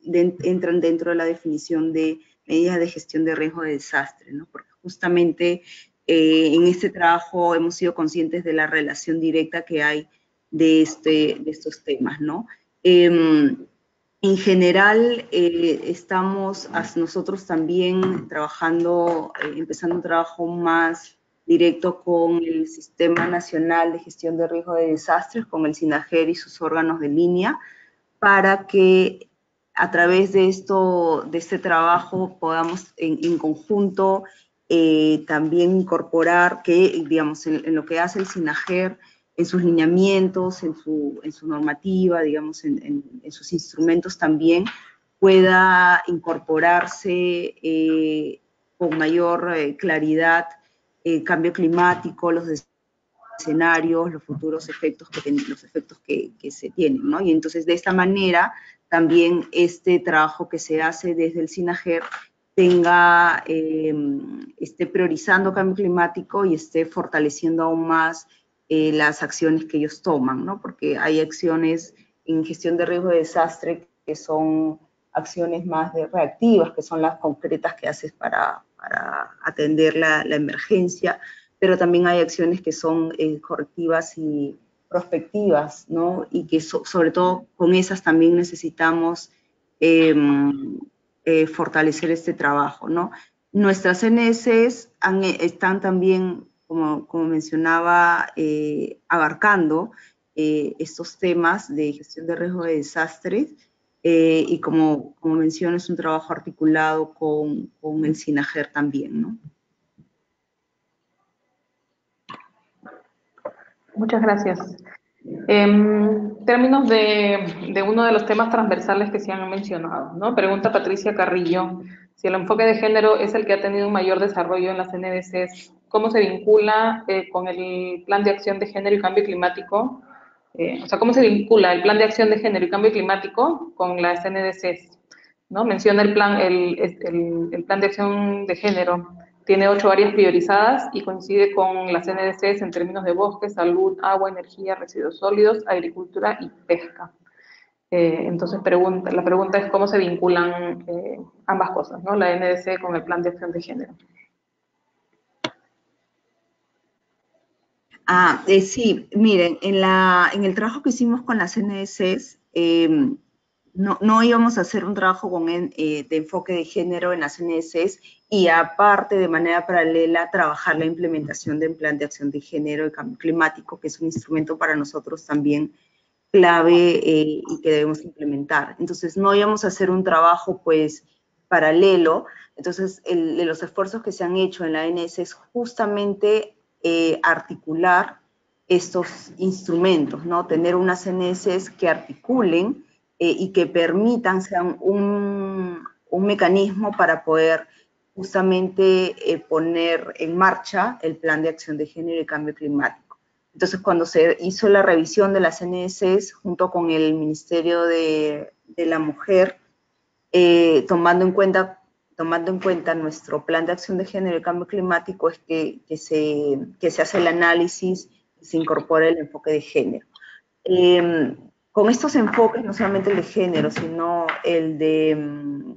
C: entran dentro de la definición de medidas de gestión de riesgo de desastre, ¿no? Porque justamente en este trabajo hemos sido conscientes de la relación directa que hay de estos temas, ¿no? En general, estamos nosotros también trabajando, empezando un trabajo más directo con el Sistema Nacional de Gestión de Riesgo de Desastres, con el SINAGER y sus órganos de línea, para que a través de este trabajo podamos en conjunto también incorporar que, digamos, en lo que hace el SINAGER, en sus lineamientos, en su normativa, digamos, en sus instrumentos también, pueda incorporarse con mayor claridad el cambio climático, los escenarios, los futuros efectos que se tienen, ¿no? Y entonces, de esta manera, también este trabajo que se hace desde el SINAGER esté priorizando cambio climático y esté fortaleciendo aún más las acciones que ellos toman, ¿no? Porque hay acciones en gestión de riesgo de desastre que son acciones más reactivas, que son las concretas que haces para atender la emergencia, pero también hay acciones que son correctivas y prospectivas, ¿no? Y que sobre todo con esas también necesitamos fortalecer este trabajo, ¿no? Nuestras CNS están también, como mencionaba, abarcando estos temas de gestión de riesgo de desastres y como menciono, es un trabajo articulado con el SINAGER también, ¿no?
A: Muchas gracias. En términos de uno de los temas transversales que se han mencionado, ¿no? Pregunta Patricia Carrillo, si el enfoque de género es el que ha tenido un mayor desarrollo en las NDCs, ¿cómo se vincula con el Plan de Acción de Género y Cambio Climático? O sea, ¿cómo se vincula el Plan de Acción de Género y Cambio Climático con las NDCs? ¿No? Menciona el Plan de Acción de Género. Tiene 8 áreas priorizadas y coincide con las NDCs en términos de bosque, salud, agua, energía, residuos sólidos, agricultura y pesca. Entonces, la pregunta es cómo se vinculan ambas cosas, ¿no? La NDC con el Plan de Acción de Género.
C: Sí, miren, en el trabajo que hicimos con las NDCs, no íbamos a hacer un trabajo de enfoque de género en las NDCs y aparte, de manera paralela, trabajar la implementación del Plan de Acción de Género y Cambio Climático, que es un instrumento para nosotros también clave y que debemos implementar. Entonces, no íbamos a hacer un trabajo, pues, paralelo. Entonces, de los esfuerzos que se han hecho en la ANS es justamente articular estos instrumentos, ¿no? Tener unas ANS que articulen y que permitan, sean un mecanismo para poder justamente poner en marcha el plan de acción de género y cambio climático. Entonces, cuando se hizo la revisión de las ANS junto con el Ministerio de la Mujer, tomando en cuenta nuestro plan de acción de género y cambio climático, es que se hace el análisis y se incorpora el enfoque de género. Con estos enfoques, no solamente el de género, sino el de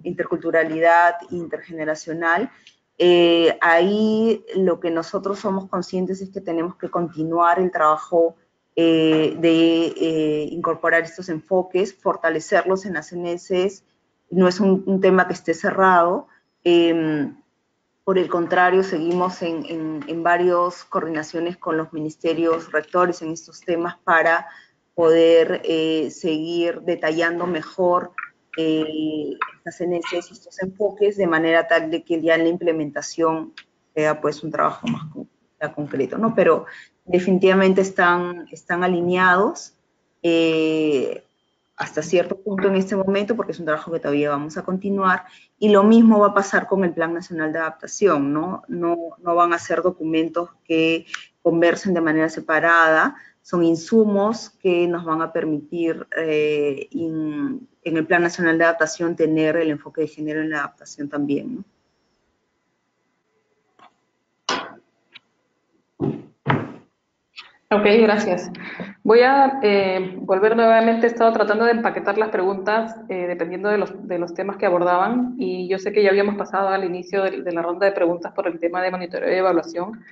C: interculturalidad intergeneracional, ahí lo que nosotros somos conscientes es que tenemos que continuar el trabajo de incorporar estos enfoques, fortalecerlos en las ANS. No es un tema que esté cerrado, por el contrario, seguimos en varias coordinaciones con los ministerios rectores en estos temas para poder seguir detallando mejor estas ANS y estos enfoques, de manera tal de que ya en la implementación sea pues un trabajo más concreto, ¿no? Pero definitivamente están alineados hasta cierto punto en este momento, porque es un trabajo que todavía vamos a continuar, y lo mismo va a pasar con el Plan Nacional de Adaptación, ¿no? No van a ser documentos que conversen de manera separada, son insumos que nos van a permitir en el Plan Nacional de Adaptación tener el enfoque de género en la adaptación también, ¿no?
A: Ok, gracias. Voy a volver nuevamente. He estado tratando de empaquetar las preguntas dependiendo de los temas que abordaban, y yo sé que ya habíamos pasado al inicio de la ronda de preguntas por el tema de monitoreo y evaluación,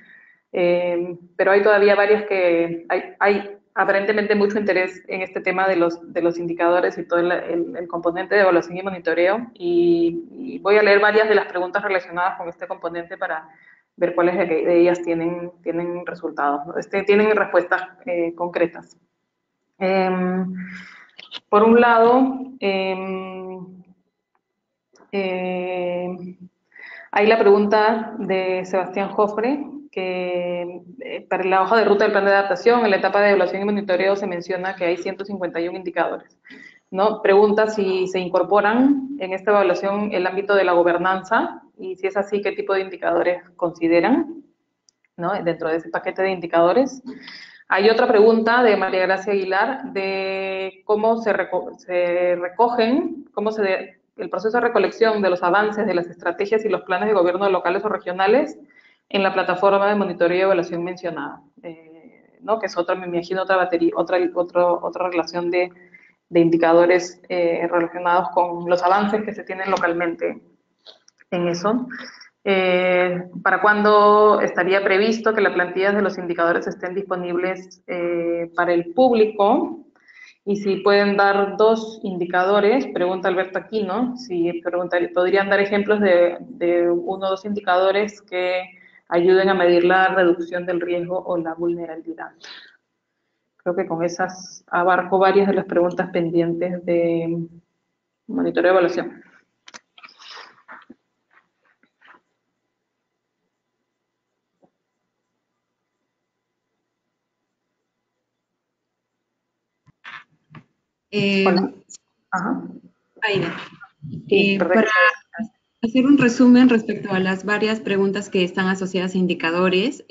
A: pero hay todavía varias que hay aparentemente mucho interés en este tema de los indicadores y todo el componente de evaluación y monitoreo, y voy a leer varias de las preguntas relacionadas con este componente para ver cuáles de ellas tienen resultados, ¿no? Tienen respuestas concretas. Por un lado, hay la pregunta de Sebastián Jofre, que para la hoja de ruta del plan de adaptación, en la etapa de evaluación y monitoreo se menciona que hay 151 indicadores, ¿no? Pregunta si se incorporan en esta evaluación el ámbito de la gobernanza, y si es así, ¿qué tipo de indicadores consideran, ¿no?, dentro de ese paquete de indicadores? Hay otra pregunta de María Gracia Aguilar de cómo se recogen, el proceso de recolección de los avances de las estrategias y los planes de gobierno locales o regionales en la plataforma de monitoreo y evaluación mencionada, ¿no?, que es otra, me imagino, otra relación de indicadores relacionados con los avances que se tienen localmente en eso. ¿Para cuándo estaría previsto que las plantillas de los indicadores estén disponibles para el público? Y si pueden dar 2 indicadores, pregunta Alberto Aquino, si podrían dar ejemplos de 1 o 2 indicadores que ayuden a medir la reducción del riesgo o la vulnerabilidad. Creo que con esas abarco varias de las preguntas pendientes de monitoreo y evaluación. Hola. Ajá.
B: Aida,
A: Sí,
B: para hacer un resumen respecto a las varias preguntas que están asociadas a indicadores,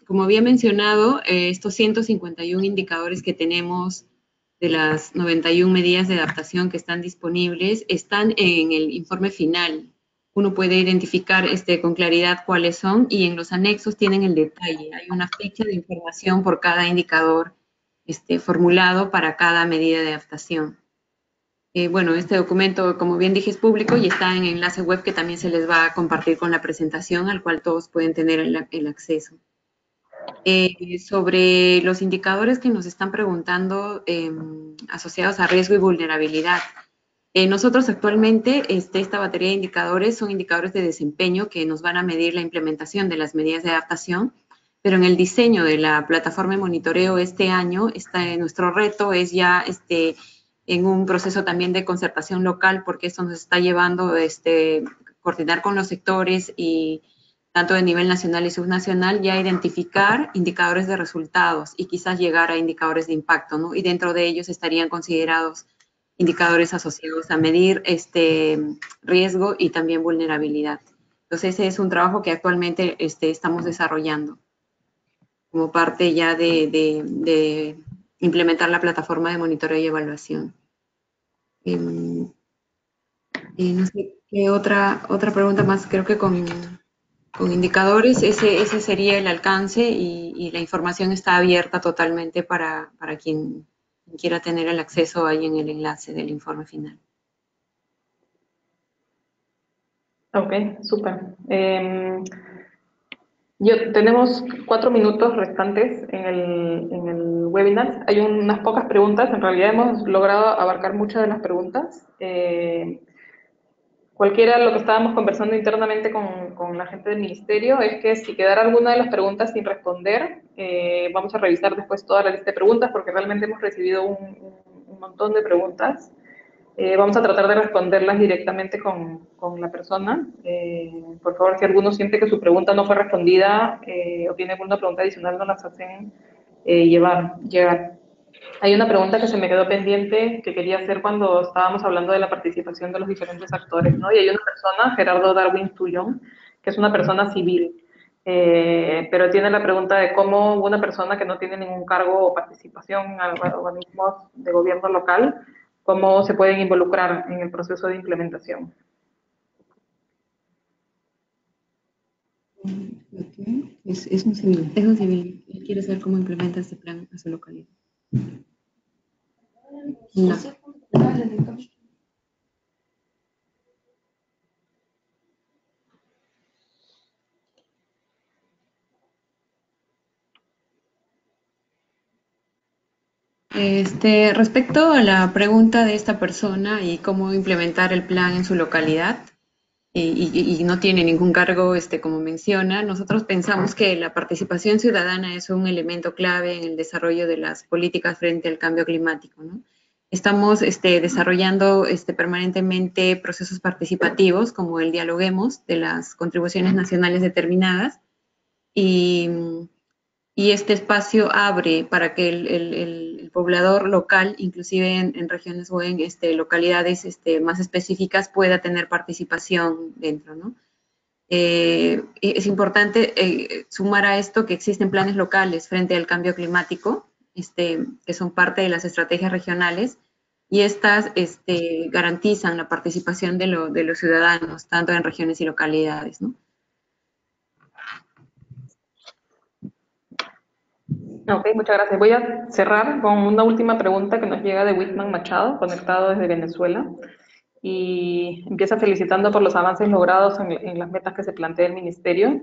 B: como había mencionado, estos 151 indicadores que tenemos de las 91 medidas de adaptación que están disponibles están en el informe final. Uno puede identificar con claridad cuáles son, y en los anexos tienen el detalle. Hay una ficha de información por cada indicador formulado para cada medida de adaptación. Bueno, este documento, como bien dije, es público y está en enlace web que también se les va a compartir con la presentación, al cual todos pueden tener el acceso. Sobre los indicadores que nos están preguntando asociados a riesgo y vulnerabilidad. Nosotros actualmente, esta batería de indicadores son indicadores de desempeño que nos van a medir la implementación de las medidas de adaptación, pero en el diseño de la plataforma de monitoreo este año, nuestro reto es ya en un proceso también de concertación local, porque esto nos está llevando coordinar con los sectores y tanto de nivel nacional y subnacional, ya identificar indicadores de resultados y quizás llegar a indicadores de impacto, ¿no? Y dentro de ellos estarían considerados indicadores asociados a medir riesgo y también vulnerabilidad. Entonces, ese es un trabajo que actualmente estamos desarrollando como parte ya de implementar la plataforma de monitoreo y evaluación. No sé qué otra pregunta más, creo que con indicadores, ese sería el alcance y la información está abierta totalmente para quien quiera tener el acceso ahí en el enlace del informe final.
A: Ok, súper. Tenemos 4 minutos restantes en el webinar. Hay unas pocas preguntas, en realidad hemos logrado abarcar muchas de las preguntas. Cualquiera, lo que estábamos conversando internamente con la gente del ministerio es que si quedara alguna de las preguntas sin responder, vamos a revisar después toda la lista de preguntas porque realmente hemos recibido un montón de preguntas. Vamos a tratar de responderlas directamente con la persona. Por favor, si alguno siente que su pregunta no fue respondida o tiene alguna pregunta adicional, nos las hacen llegar. Hay una pregunta que se me quedó pendiente que quería hacer cuando estábamos hablando de la participación de los diferentes actores, ¿no? Y hay una persona, Gerardo Darwin Tullón, que es una persona civil, pero tiene la pregunta de cómo una persona que no tiene ningún cargo o participación en organismos de gobierno local, cómo se pueden involucrar en el proceso de implementación.
B: Es un civil. Es un civil. Él quiere saber cómo implementa este plan a su localidad. No. Respecto a la pregunta de esta persona y cómo implementar el plan en su localidad, y no tiene ningún cargo, como menciona, nosotros pensamos que la participación ciudadana es un elemento clave en el desarrollo de las políticas frente al cambio climático, ¿no? Estamos desarrollando permanentemente procesos participativos como el Dialoguemos de las contribuciones nacionales determinadas y este espacio abre para que el poblador local, inclusive en regiones o en localidades más específicas, pueda tener participación dentro, ¿no? Es importante sumar a esto que existen planes locales frente al cambio climático, que son parte de las estrategias regionales, y estas garantizan la participación de los ciudadanos, tanto en regiones y localidades, ¿no?
A: Ok, muchas gracias. Voy a cerrar con una última pregunta que nos llega de Whitman Machado, conectado desde Venezuela, y empieza felicitando por los avances logrados en las metas que se plantea el Ministerio.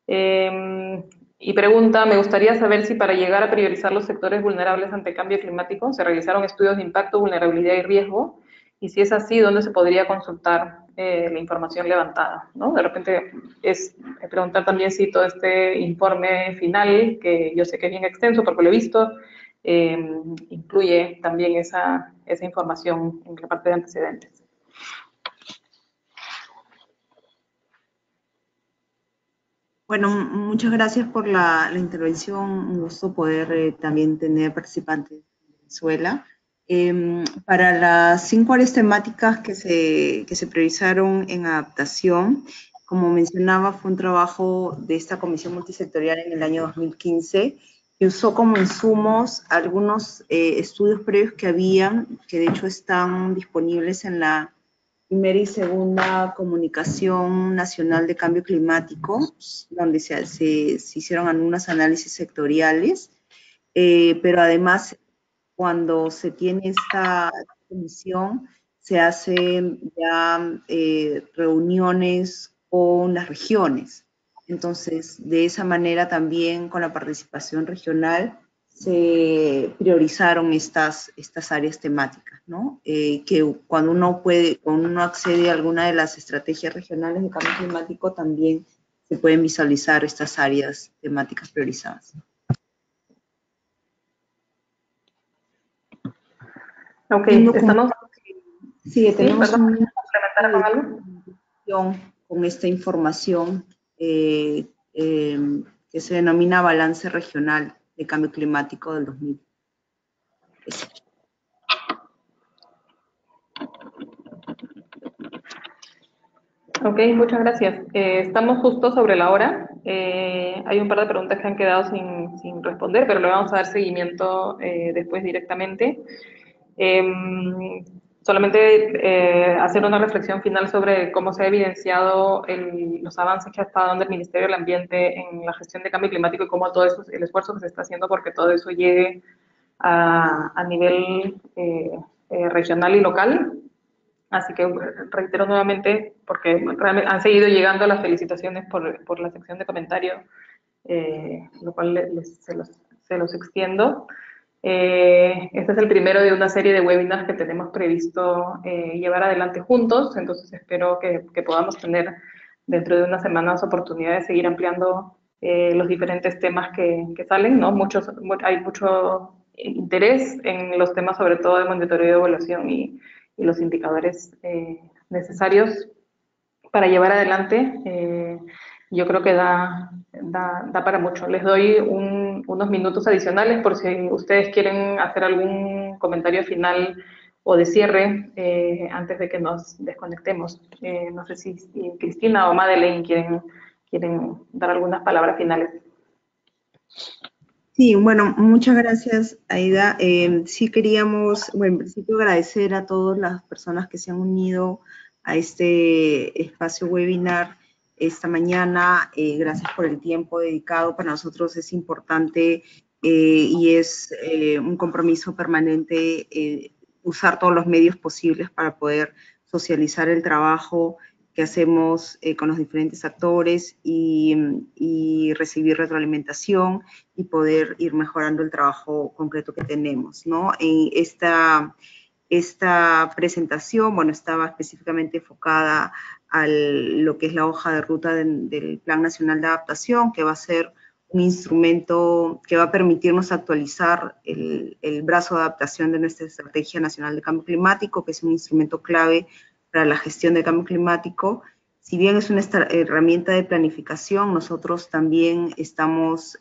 A: Y pregunta, me gustaría saber si para llegar a priorizar los sectores vulnerables ante el cambio climático se realizaron estudios de impacto, vulnerabilidad y riesgo, y si es así, ¿dónde se podría consultar la información levantada? ¿No? De repente es preguntar también si todo este informe final, que yo sé que es bien extenso porque lo he visto, incluye también esa información en la parte de antecedentes.
C: Bueno, muchas gracias por la intervención. Un gusto poder también tener participantes de Venezuela. Para las 5 áreas temáticas que se priorizaron en adaptación, como mencionaba, fue un trabajo de esta comisión multisectorial en el año 2015, que usó como insumos algunos estudios previos que habían, que de hecho están disponibles en la primera y segunda comunicación nacional de cambio climático, donde se hicieron algunos análisis sectoriales, pero además cuando se tiene esta comisión se hacen ya reuniones con las regiones. Entonces, de esa manera también con la participación regional se priorizaron estas áreas temáticas, ¿no? Que cuando uno accede a alguna de las estrategias regionales de cambio climático, también se pueden visualizar estas áreas temáticas priorizadas.
A: Ok, estamos...
C: Sí, tenemos
A: perdón,
C: un
A: ¿complementar con algo?
C: con esta información que se denomina Balance Regional de Cambio Climático del 2000.
A: Ok, muchas gracias. Estamos justo sobre la hora. Hay un par de preguntas que han quedado sin responder, pero le vamos a dar seguimiento después directamente. Solamente hacer una reflexión final sobre cómo se ha evidenciado los avances que ha estado dando el Ministerio del Ambiente en la gestión de cambio climático y cómo todo eso, el esfuerzo que se está haciendo porque todo eso llegue a nivel regional y local. Así que reitero nuevamente, porque realmente han seguido llegando las felicitaciones por la sección de comentarios, lo cual se los extiendo. Este es el primero de una serie de webinars que tenemos previsto llevar adelante juntos, entonces espero que podamos tener dentro de unas semanas oportunidad de seguir ampliando los diferentes temas que salen, ¿no? Hay mucho interés en los temas sobre todo de monitoreo y evaluación y los indicadores necesarios para llevar adelante. Yo creo que da para mucho. Les doy unos minutos adicionales por si ustedes quieren hacer algún comentario final o de cierre antes de que nos desconectemos. No sé si Cristina o Madeleine quieren dar algunas palabras finales.
C: Sí, bueno, muchas gracias, Aida. Sí queríamos, bueno, en principio agradecer a todas las personas que se han unido a este espacio webinar esta mañana. Gracias por el tiempo dedicado. Para nosotros es importante y es un compromiso permanente usar todos los medios posibles para poder socializar el trabajo que hacemos con los diferentes actores y recibir retroalimentación y poder ir mejorando el trabajo concreto que tenemos, ¿no? En esta presentación, bueno, estaba específicamente enfocada a lo que es la hoja de ruta del Plan Nacional de Adaptación, que va a ser un instrumento que va a permitirnos actualizar el brazo de adaptación de nuestra Estrategia Nacional de Cambio Climático, que es un instrumento clave para la gestión del cambio climático. Si bien es una herramienta de planificación, nosotros también estamos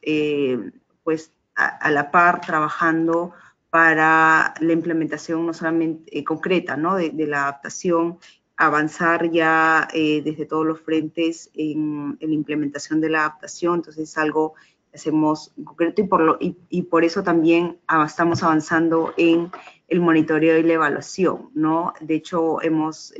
C: pues a la par trabajando para la implementación no solamente concreta, ¿no? de la adaptación, avanzar ya desde todos los frentes en la implementación de la adaptación. Entonces es algo que hacemos en concreto y por eso también estamos avanzando en el monitoreo y la evaluación, ¿no? De hecho, hemos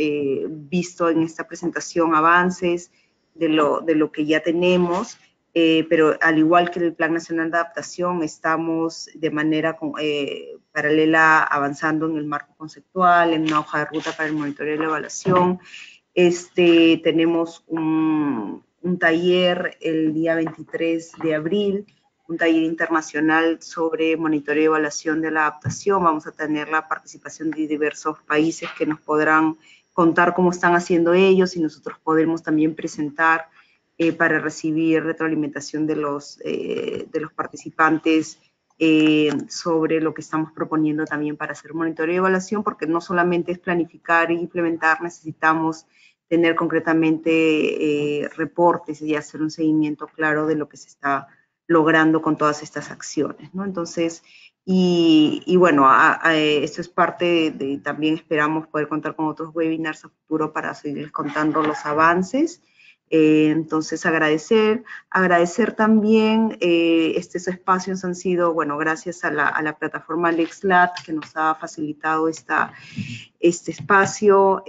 C: visto en esta presentación avances de lo que ya tenemos, pero al igual que el Plan Nacional de Adaptación, estamos de manera paralela avanzando en el marco conceptual, en una hoja de ruta para el monitoreo y la evaluación. Tenemos un taller el día 23 de abril, un taller internacional sobre monitoreo y evaluación de la adaptación. Vamos a tener la participación de diversos países que nos podrán contar cómo están haciendo ellos y nosotros podremos también presentar para recibir retroalimentación de los participantes sobre lo que estamos proponiendo también para hacer monitoreo y evaluación, porque no solamente es planificar e implementar, necesitamos tener concretamente reportes y hacer un seguimiento claro de lo que se está logrando con todas estas acciones, ¿no? Entonces, y bueno, esto es parte de también esperamos poder contar con otros webinars a futuro para seguirles contando los avances. Entonces, agradecer también, estos espacios han sido, bueno, gracias a la plataforma LexLat que nos ha facilitado este espacio,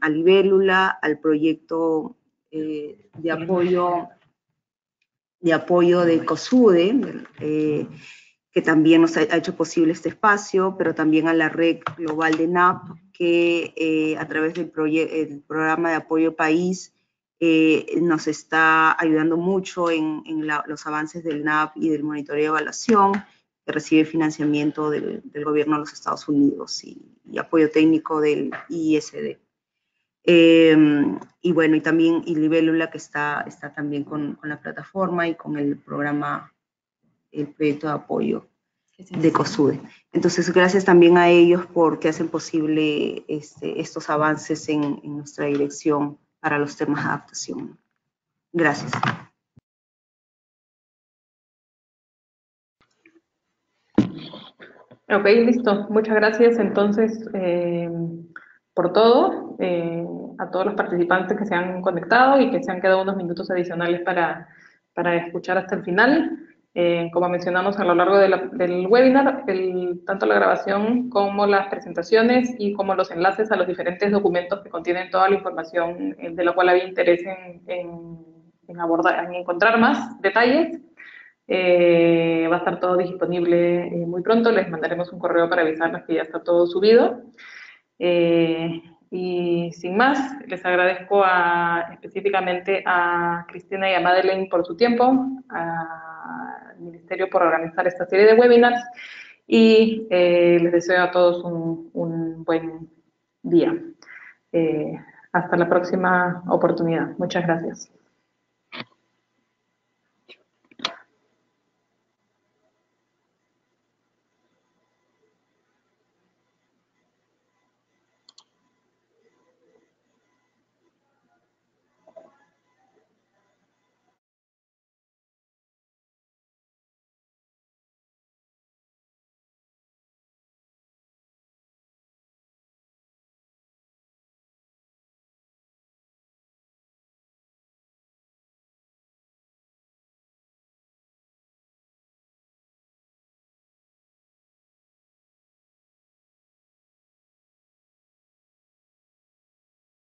C: a Libélula, al proyecto de apoyo de COSUDE, que también nos ha hecho posible este espacio, pero también a la red global de NAP, que a través del programa de apoyo país nos está ayudando mucho en los avances del NAP y del monitoreo de evaluación, que recibe financiamiento del gobierno de los Estados Unidos y apoyo técnico del ISD. Y bueno, y también Libélula, que está también con la plataforma y con el programa, el proyecto de apoyo de COSUDE. Entonces, gracias también a ellos porque hacen posible estos avances en nuestra dirección para los temas de adaptación. Gracias.
A: Ok, listo. Muchas gracias entonces por todo, a todos los participantes que se han conectado y que se han quedado unos minutos adicionales para escuchar hasta el final. Como mencionamos a lo largo del webinar, tanto la grabación como las presentaciones y como los enlaces a los diferentes documentos que contienen toda la información de la cual había interés en abordar, en encontrar más detalles. Va a estar todo disponible muy pronto, les mandaremos un correo para avisarles que ya está todo subido. Y sin más, les agradezco específicamente a Cristina y a Madeleine por su tiempo, al Ministerio por organizar esta serie de webinars y les deseo a todos un buen día. Hasta la próxima oportunidad. Muchas gracias.